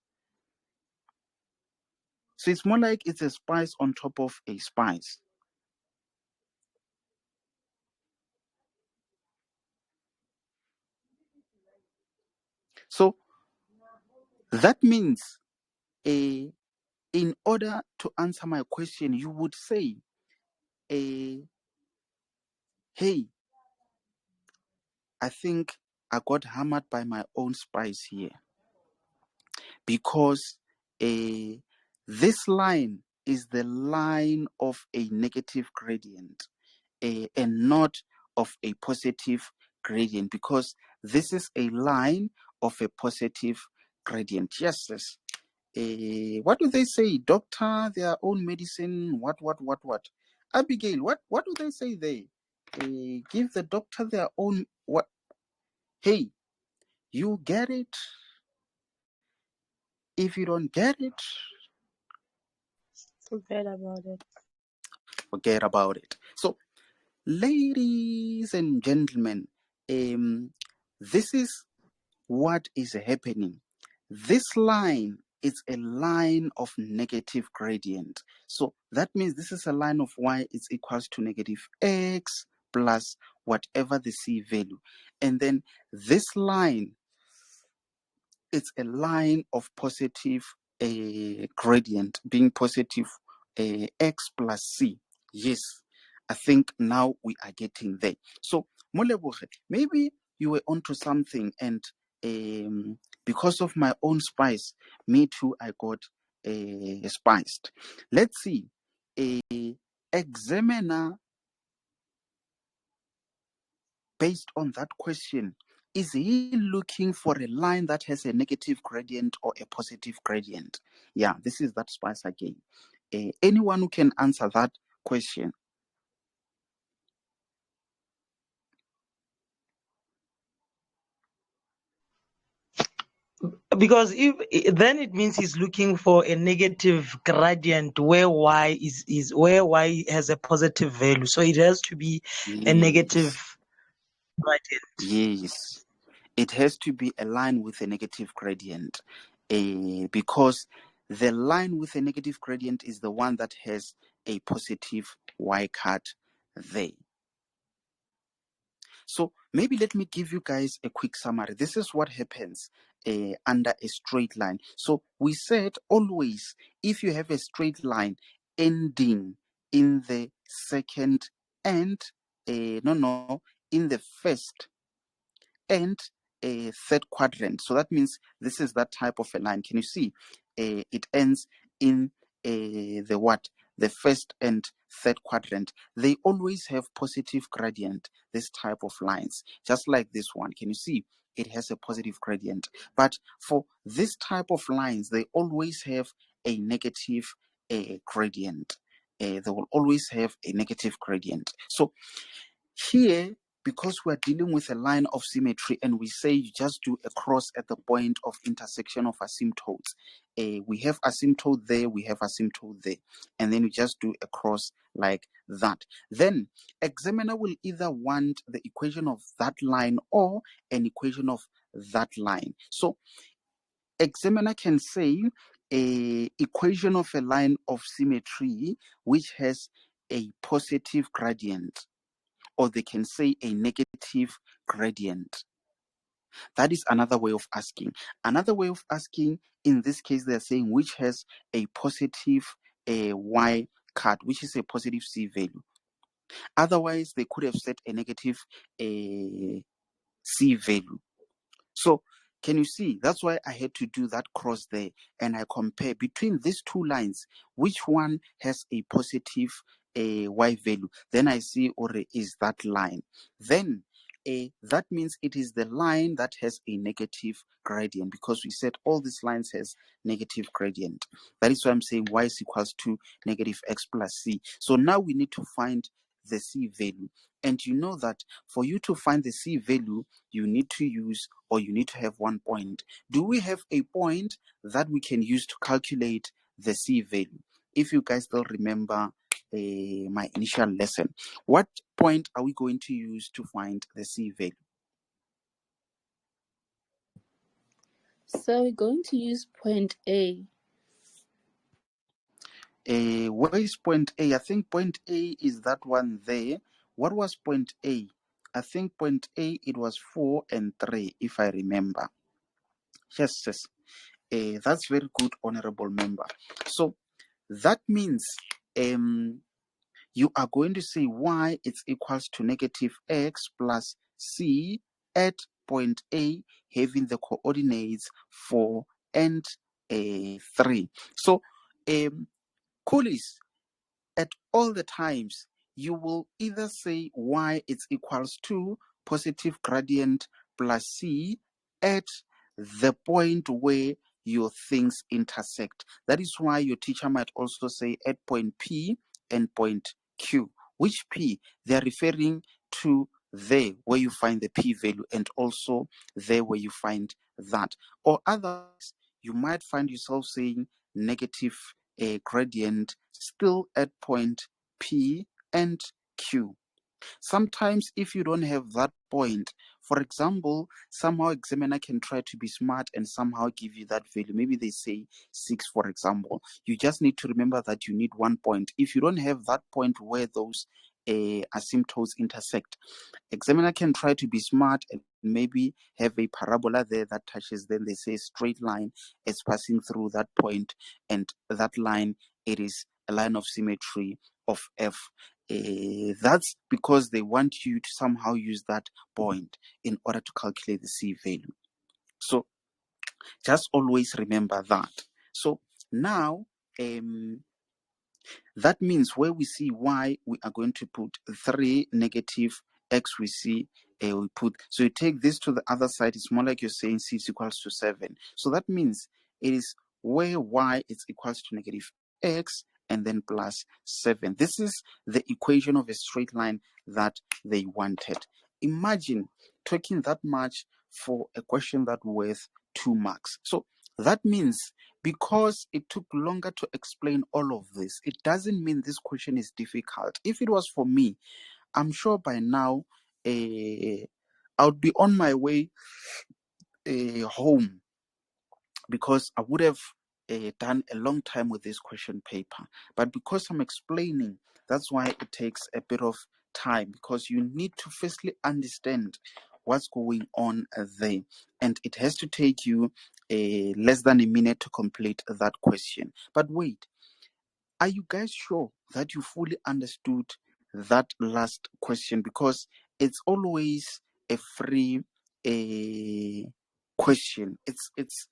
So it's more like it's a spice on top of a spice. So that means in order to answer my question, you would say, hey, I think I got hammered by my own spice here, because this line is the line of a negative gradient and not of a positive gradient, because this is a line of a positive gradient. Yes, yes. What do they say? Doctor, their own medicine, what? Abigail, what do they say there? Give the doctor their own what? Hey, you get it? If you don't get it, Forget about it. forget about it. So, ladies and gentlemen, this is what is happening. This line is a line of negative gradient. So that means this is a line of y is equals to negative x plus whatever the c value. And then this line, it's a line of positive gradient, being positive x plus c. Yes, I think now we are getting there. So, Moleboge, maybe you were onto something, and because of my own spice, me too, I got spiced. Let's see. A examiner, based on that question, is he looking for a line that has a negative gradient or a positive gradient? Yeah, this is that spice again. Anyone who can answer that question? Because if then it means he's looking for a negative gradient where y has a positive value, so it has to be a negative Yes. gradient. Yes. It has to be a line with a negative gradient, because the line with a negative gradient is the one that has a positive y cut there. So maybe let me give you guys a quick summary. This is what happens under a straight line. So we said always, if you have a straight line ending in the second and in the first and a third quadrant. So that means this is that type of a line. Can you see? It ends in the what? The first and third quadrant. They always have positive gradient, this type of lines, just like this one. Can you see? It has a positive gradient. But for this type of lines, they always have a negative gradient. They will always have a negative gradient. So here, because we're dealing with a line of symmetry and we say you just do a cross at the point of intersection of asymptotes, we have asymptote there, we have asymptote there, and then you just do a cross like that. Then examiner will either want the equation of that line or an equation of that line. So examiner can say a equation of a line of symmetry which has a positive gradient, or they can say a negative gradient. That is another way of asking. Another way of asking, in this case, they're saying which has a positive y cut, which is a positive c value. Otherwise, they could have set a negative c value. So can you see? That's why I had to do that cross there, and I compare between these two lines, which one has a positive y value. Then I see, or is that line. Then that means it is the line that has a negative gradient, because we said all these lines has negative gradient. That is why I'm saying y is equals to negative x plus c. So now we need to find the c value. And you know that for you to find the c value, you need to use, or you need to have one point. Do we have a point that we can use to calculate the c value? If you guys still remember my initial lesson, what point are we going to use to find the c value? So we're going to use point A. Where is point A? I think point A is that one there. What was point A? I think point A, it was 4 and 3, if I remember. Yes, yes. That's very good, honorable member. So that means you are going to say y is equals to negative x plus c at point A, having the coordinates 4 and 3. So, coolies, at all the times, you will either say y is equals to positive gradient plus c at the point where your things intersect. That is why your teacher might also say at point P and point Q. Which P? They are referring to there where you find the P value, and also there where you find that. Or otherwise, you might find yourself saying negative gradient still at point P and Q. Sometimes if you don't have that point, for example, somehow examiner can try to be smart and somehow give you that value. Maybe they say 6, for example. You just need to remember that you need 1 point. If you don't have that point where those asymptotes intersect, examiner can try to be smart and maybe have a parabola there that touches, then they say straight line is passing through that point, and that line, it is a line of symmetry of F. That's because they want you to somehow use that point in order to calculate the C value. So just always remember that. So now that means where we see y, we are going to put 3 negative x, we see we put, so you take this to the other side, it's more like you're saying c is equals to 7. So that means it is where y is equals to negative x and then plus 7. This is the equation of a straight line that they wanted. Imagine talking that much for a question that worth 2 marks. So that means because it took longer to explain all of this, it doesn't mean this question is difficult. If it was for me, I'm sure by now I would be on my way home, because I would have done a long time with this question paper. But because I'm explaining, that's why it takes a bit of time, because you need to firstly understand what's going on there, and it has to take you less than a minute to complete that question. But wait, are you guys sure that you fully understood that last question? Because it's always a free question. It's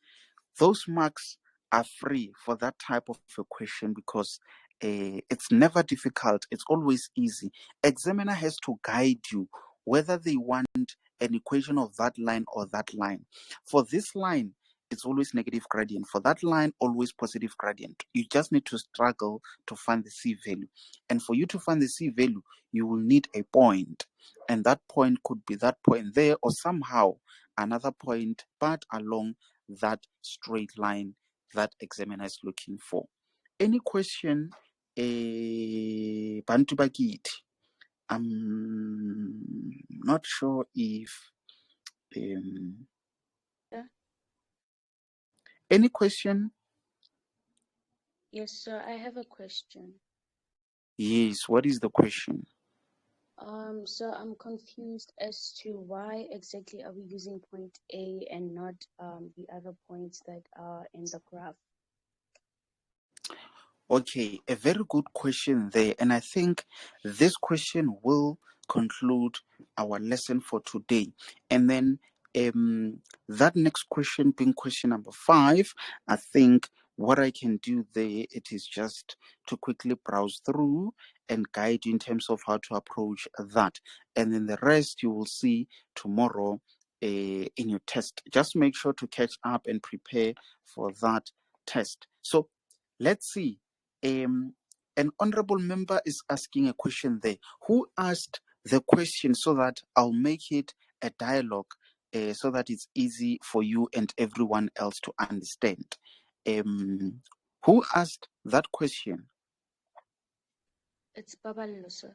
those marks are free for that type of a question, because it's never difficult, it's always easy. Examiner has to guide you whether they want an equation of that line or that line. For this line, it's always negative gradient. For that line, always positive gradient. You just need to struggle to find the C value. And for you to find the C value, you will need a point. And that point could be that point there, or somehow another point, but along that straight line that examiner is looking for. Any question, Bantu Bakit? I'm not sure if Yeah. any question. Yes, sir. I have a question. Yes, what is the question? So I'm confused as to why exactly are we using point A and not the other points that are in the graph? Okay, a very good question there. And I think this question will conclude our lesson for today. And then that next question being question number 5, I think what I can do there, it is just to quickly browse through and guide you in terms of how to approach that. And then the rest you will see tomorrow in your test. Just make sure to catch up and prepare for that test. So let's see. An honorable member is asking a question there. Who asked the question, so that I'll make it a dialogue so that it's easy for you and everyone else to understand? Who asked that question? It's Babalilo, sir.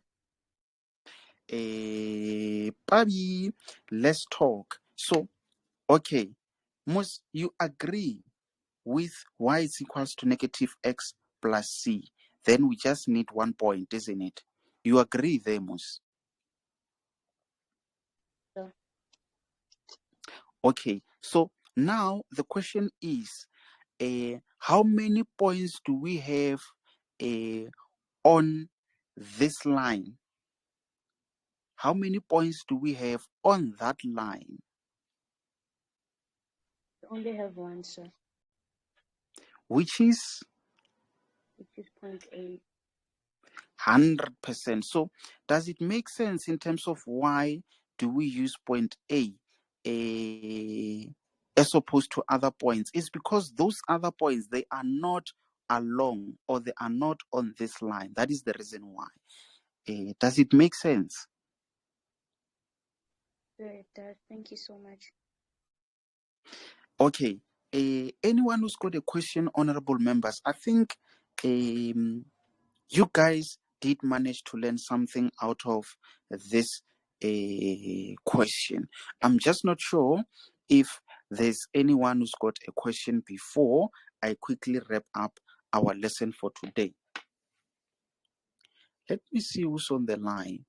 Pabi, let's talk. So, okay, Mus, you agree with y is equals to negative x plus c. Then we just need 1 point, isn't it? You agree there, Mus? Sir. Okay, so now the question is, how many points do we have on this line? How many points do we have on that line? We only have one, sir, Which is which is point A. 100%. So does it make sense in terms of why do we use point A as opposed to other points? It's because those other points, they are not along, or they are not on this line. That is the reason why. Does it make sense? Sir, it does. Thank you so much. Okay, anyone who's got a question, honorable members, I think you guys did manage to learn something out of this question. I'm just not sure if there's anyone who's got a question before I quickly wrap up our lesson for today. Let me see who's on the line.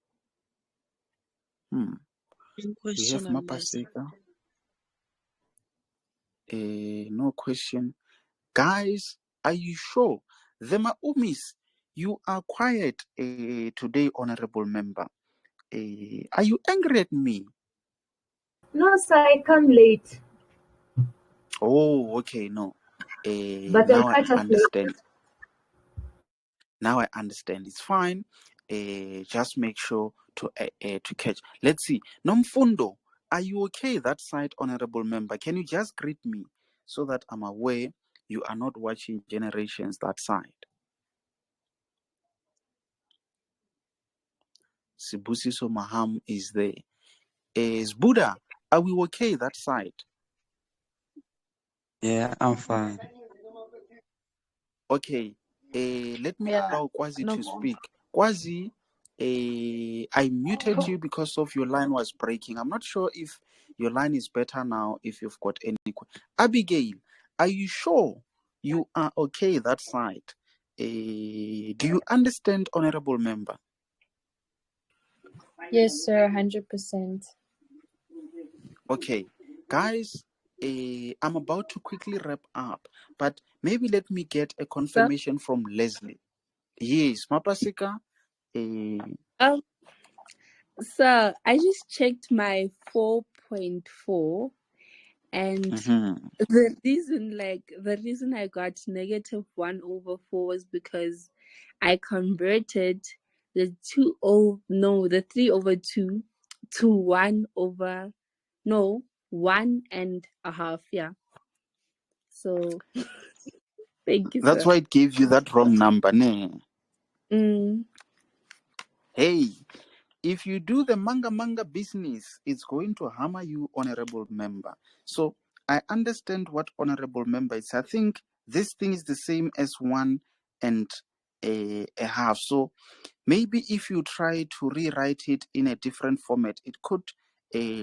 No We have question on my side. Mapaseka. No question. Guys, are you sure? The Maumis, you are quiet today, honorable member. Are you angry at me? No, sir, I come late. Oh, okay, no. But Now I'll I catch up later. understand. Now I understand. It's fine. Just make sure to catch. Let's see. Nomfundo, are you okay that side, honorable member? Can you just greet me so that I'm aware you are not watching Generations that side? Sibusiso Maham is there. Is Buddha, are we okay that side? Yeah, I'm fine. Okay. Let me Yeah, allow Kwazi no to speak. Kwazi, I muted you because of your line was breaking. I'm not sure if your line is better now, if you've got any. Abigail, are you sure you are okay that side? Do you understand, honorable member? Yes, sir, 100%. Okay, guys, I'm about to quickly wrap up, but maybe let me get a confirmation from Leslie. Yes, Mapasika. Um, so I just checked my 4.4, and the reason I got -1/4 was because I converted the 3/2 to 1.5. Yeah. So thank you, That's sir. why it gave you that wrong number, ne? Mm. Hey, if you do the manga business, it's going to hammer you, honorable member. So I understand what honorable member is. I think this thing is the same as 1.5. So maybe if you try to rewrite it in a different format, it could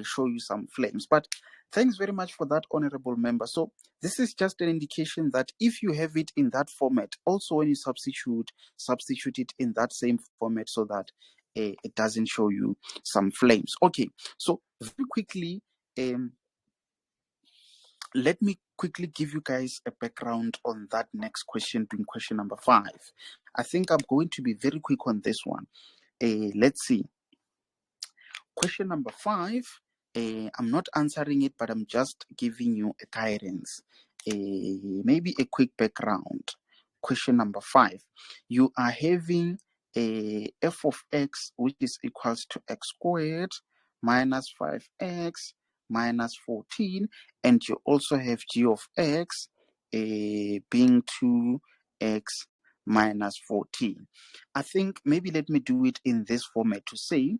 show you some flames. But thanks very much for that, honorable member. So this is just an indication that if you have it in that format, also when you substitute it in that same format so that it doesn't show you some flames. Okay, so very quickly, let me quickly give you guys a background on that next question, being question number 5. I think I'm going to be very quick on this one. Let's see. Question number 5. I'm not answering it, but I'm just giving you a guidance. Maybe a quick background. Question number 5. You are having a f of x which is equals to x squared minus 5x minus 14, and you also have g of x being 2x minus 14. I think maybe let me do it in this format to say,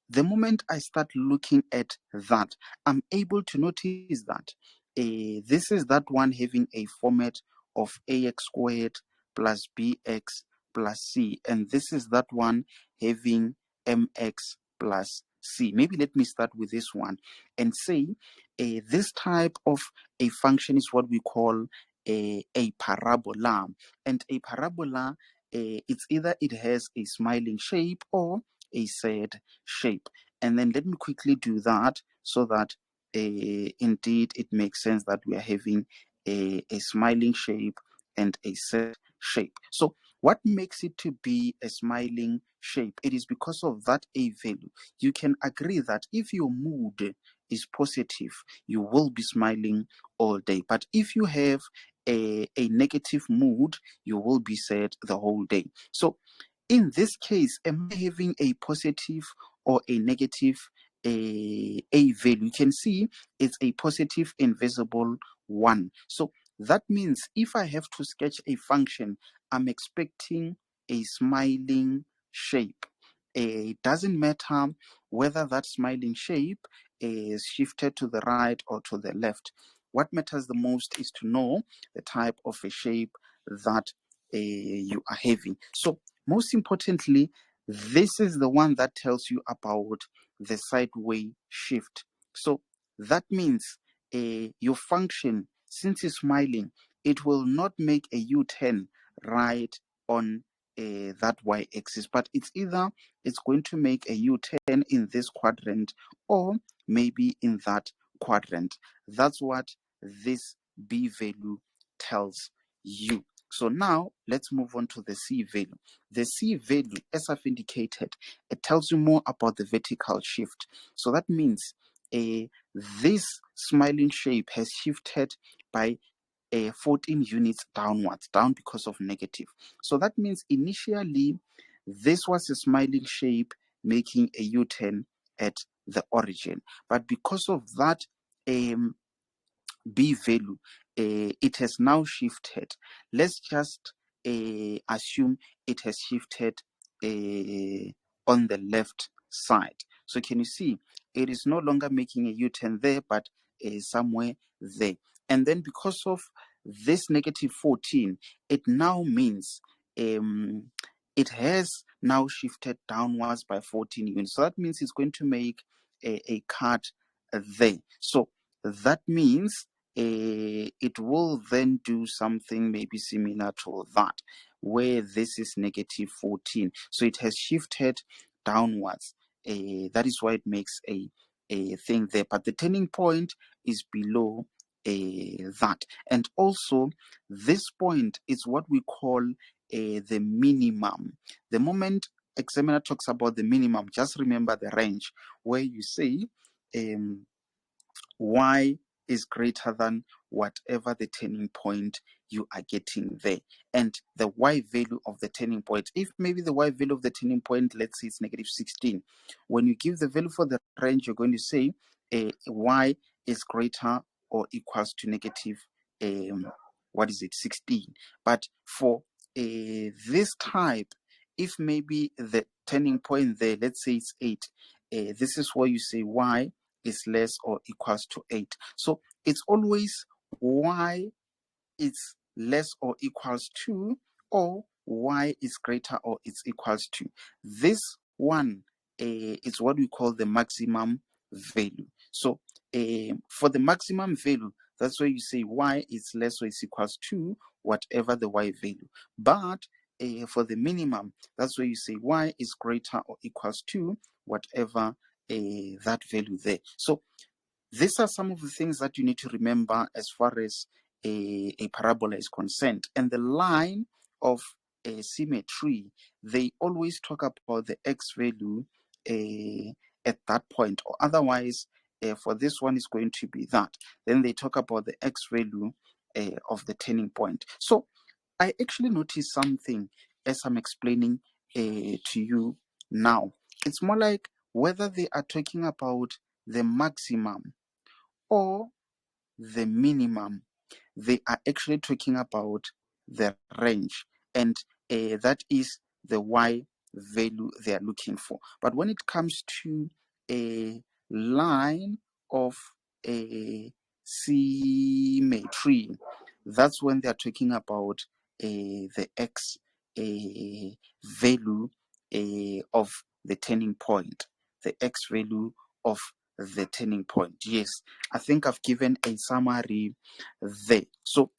the moment I start looking at that, I'm able to notice that this is that one having a format of ax squared plus bx plus c, and this is that one having mx plus c. Maybe let me start with this one and say this type of a function is what we call a parabola, and a parabola, it's either it has a smiling shape or a sad shape. And then let me quickly do that so that indeed it makes sense that we are having a smiling shape and a sad shape. So what makes it to be a smiling shape? It is because of that a value. You can agree that if your mood is positive, you will be smiling all day. But if you have a negative mood, you will be sad the whole day. So in this case, am I having a positive or a negative a value? You can see it's a positive invisible 1. So that means if I have to sketch a function, I'm expecting a smiling shape. It doesn't matter whether that smiling shape is shifted to the right or to the left. what matters the most is to know the type of a shape that you are having. So most importantly, this is the one that tells you about the sideway shift. So that means your function, since it's smiling, it will not make a U-turn right on that y-axis, but it's either it's going to make a U-turn in this quadrant or maybe in that quadrant. That's what this B value tells you. So now let's move on to the C value. The C value, as I've indicated, it tells you more about the vertical shift. So that means this smiling shape has shifted by 14 units downwards, down because of negative. So that means initially this was a smiling shape making a U-turn at the origin. But because of that B value, it has now shifted. Let's just assume it has shifted on the left side. So can you see it is no longer making a U-turn there, but somewhere there. And then because of this negative 14, it now means it has now shifted downwards by 14 units. So that means it's going to make a cut there. So that means it will then do something maybe similar to that, where this is negative 14. So it has shifted downwards. That is why it makes a thing there. But the turning point is below that. And also, this point is what we call the minimum. The moment examiner talks about the minimum, just remember the range where you say y is greater than whatever the turning point you are getting there, and the y value of the turning point. If maybe the y value of the turning point, let's say it's negative 16, when you give the value for the range, you're going to say y is greater or equals to negative 16. But for this type, if maybe the turning point there, let's say it's 8, this is where you say y is less or equals to 8. So it's always y is less or equals to, or y is greater or it's equals to. This one is what we call the maximum value. So for the maximum value, that's where you say y is less or is equals to whatever the y value. But for the minimum, that's where you say y is greater or equals to whatever that value there. So these are some of the things that you need to remember as far as a parabola is concerned. And the line of symmetry, they always talk about the x value at that point, or otherwise for this one is going to be that. Then they talk about the x value of the turning point. So I actually noticed something as I'm explaining to you now. It's more like whether they are talking about the maximum or the minimum, they are actually talking about the range, and that is the y value they are looking for. But when it comes to a line of a symmetry, that's when they are talking about the x value of the turning point, the x value of the turning point. Yes, I think I've given a summary there. So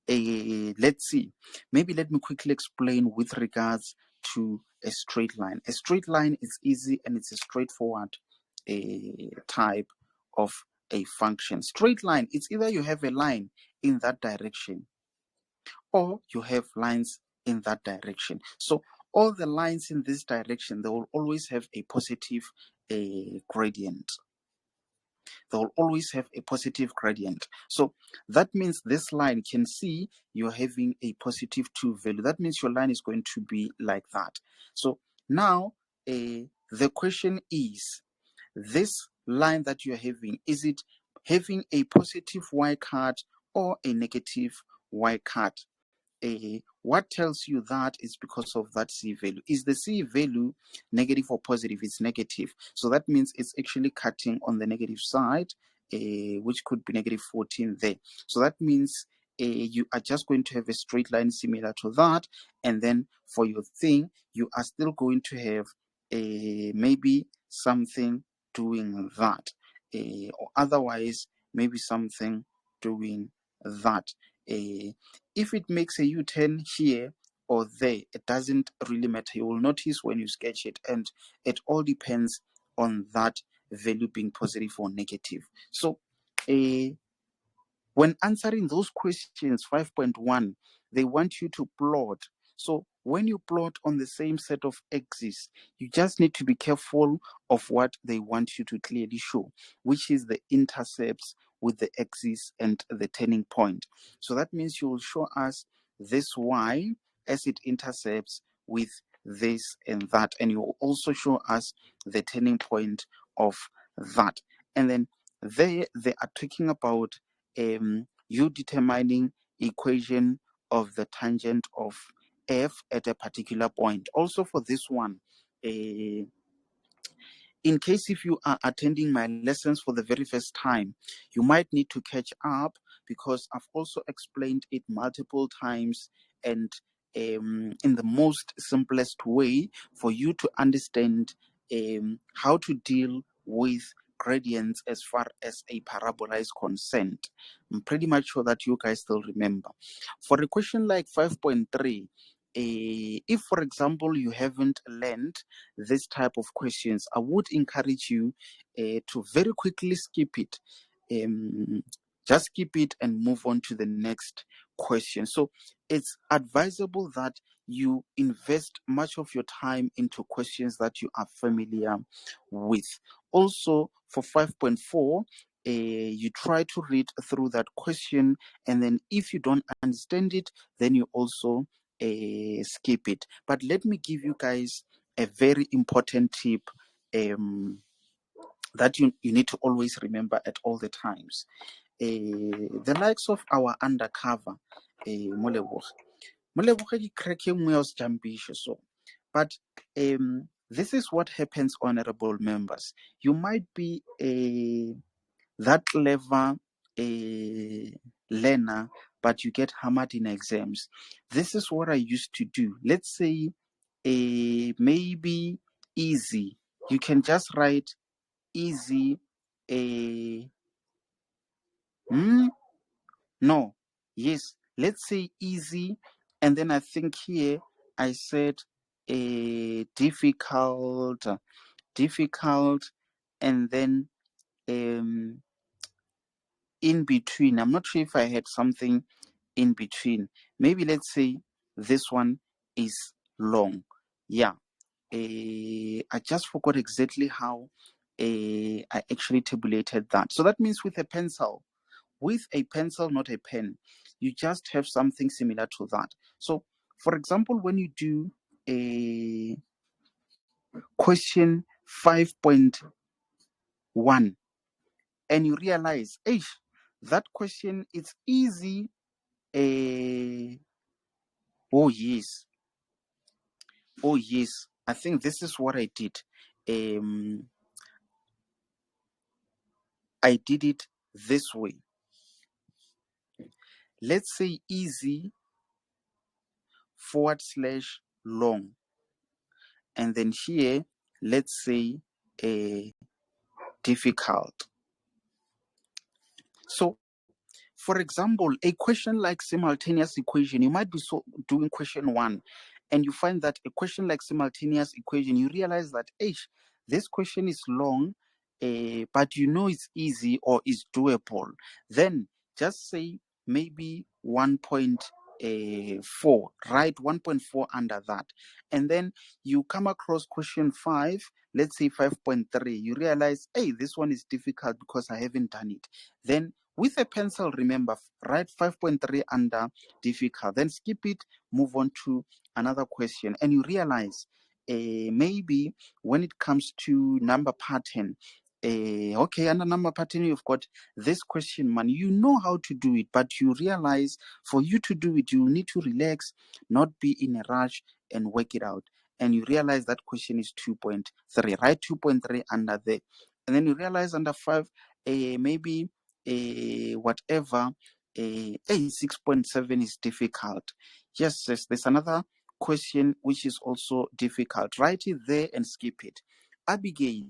let's see. Maybe let me quickly explain with regards to a straight line. A straight line is easy and it's a straightforward type of a function. Straight line, it's either you have a line in that direction or you have lines in that direction. So all the lines in this direction, they will always have a positive gradient. They will always have a positive gradient. So that means this line, can see you're having a positive 2 value. That means your line is going to be like that. So now the question is, this line that you're having, is it having a positive y cut or a negative y cut? What tells you that is because of that C value. Is the C value negative or positive? It's negative. So that means it's actually cutting on the negative side which could be negative 14 there. So that means you are just going to have a straight line similar to that, and then for your thing, you are still going to have maybe something doing that, or otherwise maybe something doing that. If it makes a U-turn here or there, it doesn't really matter. You will notice when you sketch it, and it all depends on that value being positive or negative. So when answering those questions, 5.1, they want you to plot. So when you plot on the same set of axes, you just need to be careful of what they want you to clearly show, which is the intercepts with the axis and the turning point. So that means you will show us this y as it intercepts with this and that, and you will also show us the turning point of that. And then they are talking about you determining equation of the tangent of f at a particular point. Also for this one, in case if you are attending my lessons for the very first time, you might need to catch up, because I've also explained it multiple times and in the most simplest way for you to understand how to deal with gradients as far as a parabola is concerned. I'm pretty much sure that you guys still remember. For a question like 5.3, if, for example, you haven't learned this type of questions, I would encourage you to very quickly skip it. Just skip it and move on to the next question. So it's advisable that you invest much of your time into questions that you are familiar with. Also, for 5.4, you try to read through that question, and then if you don't understand it, then you also skip it. But let me give you guys a very important tip that you need to always remember at all the times. The likes of our undercover, so, but this is what happens, honorable members. You might be that clever learner, but you get hammered in exams. This is what I used to do. Let's say maybe easy. You can just write easy. No, yes, let's say easy, and then I think here I said difficult, and then in between. I'm not sure if I had something in between. Maybe let's say this one is long. Yeah. I just forgot exactly how I actually tabulated that. So that means with a pencil, not a pen, you just have something similar to that. So, for example, when you do a question 5.1 and you realize, hey, that question is easy. Oh yes, I think this is what I did. I did it this way. Let's say easy / long, and then here let's say difficult. So for example, a question like simultaneous equation, you might be doing question 1 and you find that a question like simultaneous equation, you realize that this question is long, but you know it's easy or is doable. Then just say maybe 1.4, write 1.4 under that. And then you come across question 5, let's say 5.3, you realize, this one is difficult because I haven't done it. Then with a pencil, remember, write 5.3 under difficult, then skip it, move on to another question, and you realize maybe when it comes to number pattern, under number pattern, you've got this question, man. You know how to do it, but you realize for you to do it, you need to relax, not be in a rush, and work it out. And you realize that question is 2.3. Write 2.3 under there. And then you realize under 5, maybe whatever, 6.7 is difficult. Yes, there's another question which is also difficult. Write it there and skip it. Abigail,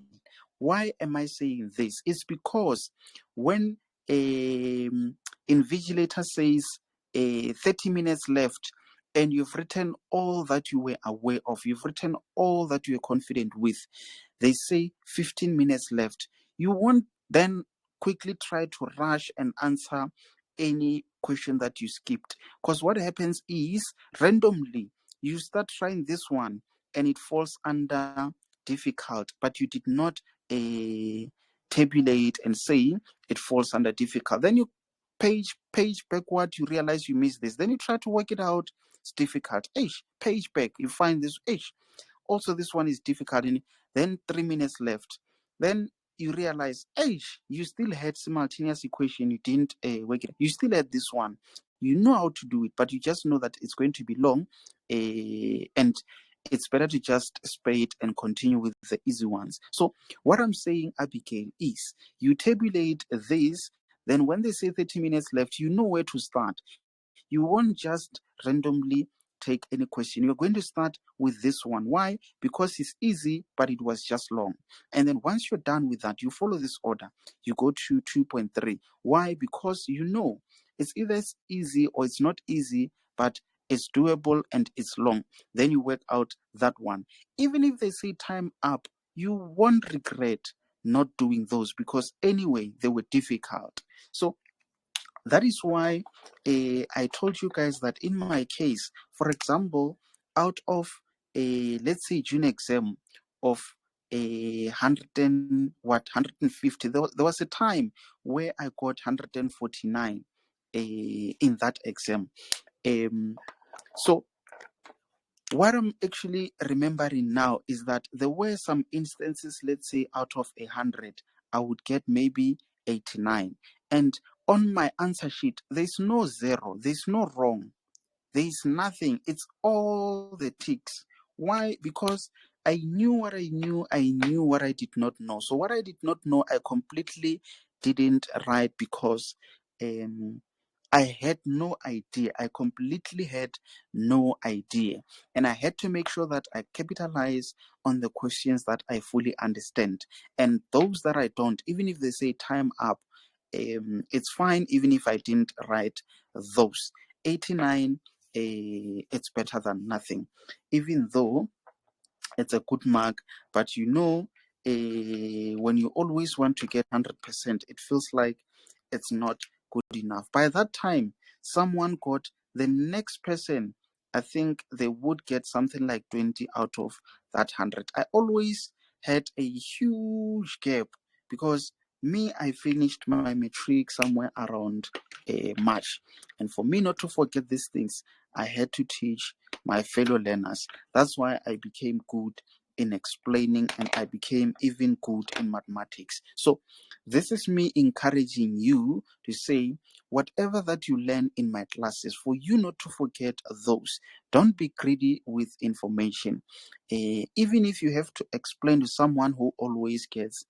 why am I saying this? It's because when invigilator says 30 minutes left, and you've written all that you were aware of, you've written all that you're confident with, they say 15 minutes left, you won't then quickly try to rush and answer any question that you skipped. Because what happens is, randomly, you start trying this one and it falls under difficult, but you did not tabulate and say it falls under difficult. Then you page backward, you realize you missed this. Then you try to work it out. It's difficult. Page back, you find this. Also, this one is difficult. And then 3 minutes left. Then you realize, you still had simultaneous equation. You didn't work it. You still had this one. You know how to do it, but you just know that it's going to be long, and it's better to just spare it and continue with the easy ones. So what I'm saying, Abigail, is you tabulate this. Then when they say 30 minutes left, you know where to start. You won't just randomly take any question. You're going to start with this one. Why? Because it's easy, but it was just long. And then once you're done with that, you follow this order. You go to 2.3. Why? Because you know it's either easy or it's not easy, but it's doable and it's long. Then you work out that one. Even if they say time up, you won't regret not doing those, because anyway, they were difficult. So that is why I told you guys that in my case, for example, out of let's say June exam of 150, there was a time where I got 149 in that exam. So what I'm actually remembering now is that there were some instances, let's say out of 100, I would get maybe 89. And on my answer sheet, there's no zero, there's no wrong, there's nothing. It's all the ticks. Why? Because I knew what I knew, I knew what I did not know. So what I did not know, I completely didn't write, because I had no idea. I completely had no idea. And I had to make sure that I capitalize on the questions that I fully understand. And those that I don't, even if they say time up, it's fine even if I didn't write those. 89, it's better than nothing. Even though it's a good mark, but when you always want to get 100%, it feels like it's not good enough. By that time, someone got, the next person, I think they would get something like 20 out of that 100. I always had a huge gap, because me, I finished my matric somewhere around March. And for me not to forget these things, I had to teach my fellow learners. That's why I became good in explaining, and I became even good in mathematics. So this is me encouraging you to say, whatever that you learn in my classes, for you not to forget those. Don't be greedy with information. Even if you have to explain to someone who always gets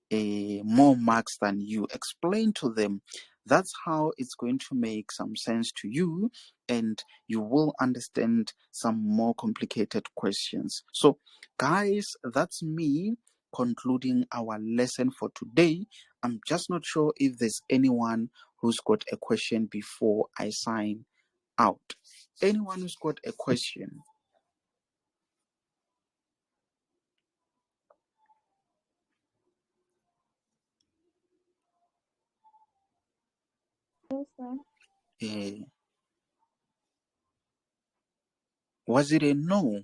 more marks than you, explain to them. That's how it's going to make some sense to you, and you will understand some more complicated questions. So guys, that's me concluding our lesson for today. I'm just not sure if there's anyone who's got a question before I sign out. Anyone who's got a question? Yes, sir. Was it a no?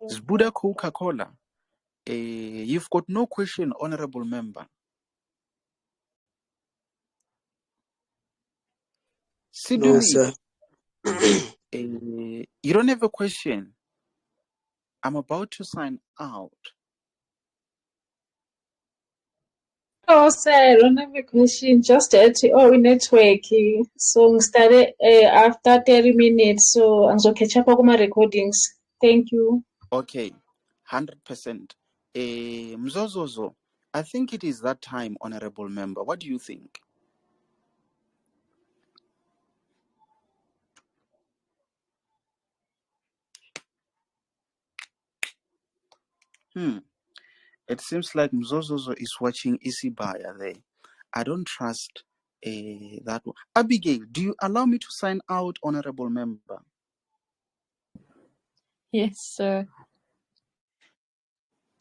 Yes, It's sir. Buddha Coca-Cola. You've got no question, honorable member. No, sir. Sidumi, you don't have a question. I'm about to sign out. Oh, sir, I don't have a question. Just network. So started after 30 minutes. So I'm so catch up on my recordings. Thank you. Okay, 100%. Mzozozo, I think it is that time, honorable member. What do you think? It seems like Mzozozo is watching Isibaya there. I don't trust that one. Abigail, do you allow me to sign out, honorable member? Yes, sir.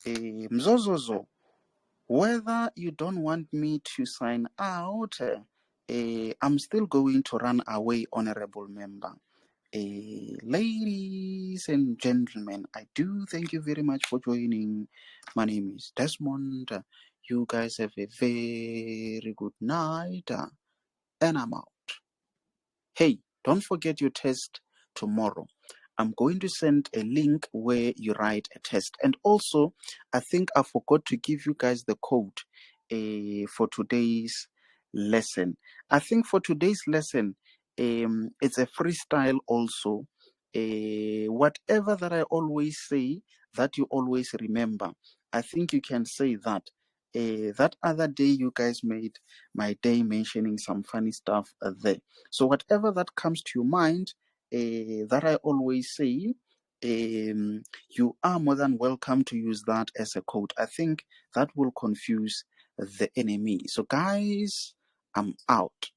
Mzozozo, whether you don't want me to sign out, I'm still going to run away, honorable member. Ladies and gentlemen, I do thank you very much for joining. My name is Desmond. You guys have a very good night, and I'm out. Hey, don't forget your test tomorrow. I'm going to send a link where you write a test. And also, I think I forgot to give you guys the code for today's lesson. I think for today's lesson, it's a freestyle also. Whatever that I always say, that you always remember, I think you can say that. That other day, you guys made my day mentioning some funny stuff there. So whatever that comes to your mind, that I always say, you are more than welcome to use that as a code. I think that will confuse the enemy. So guys, I'm out.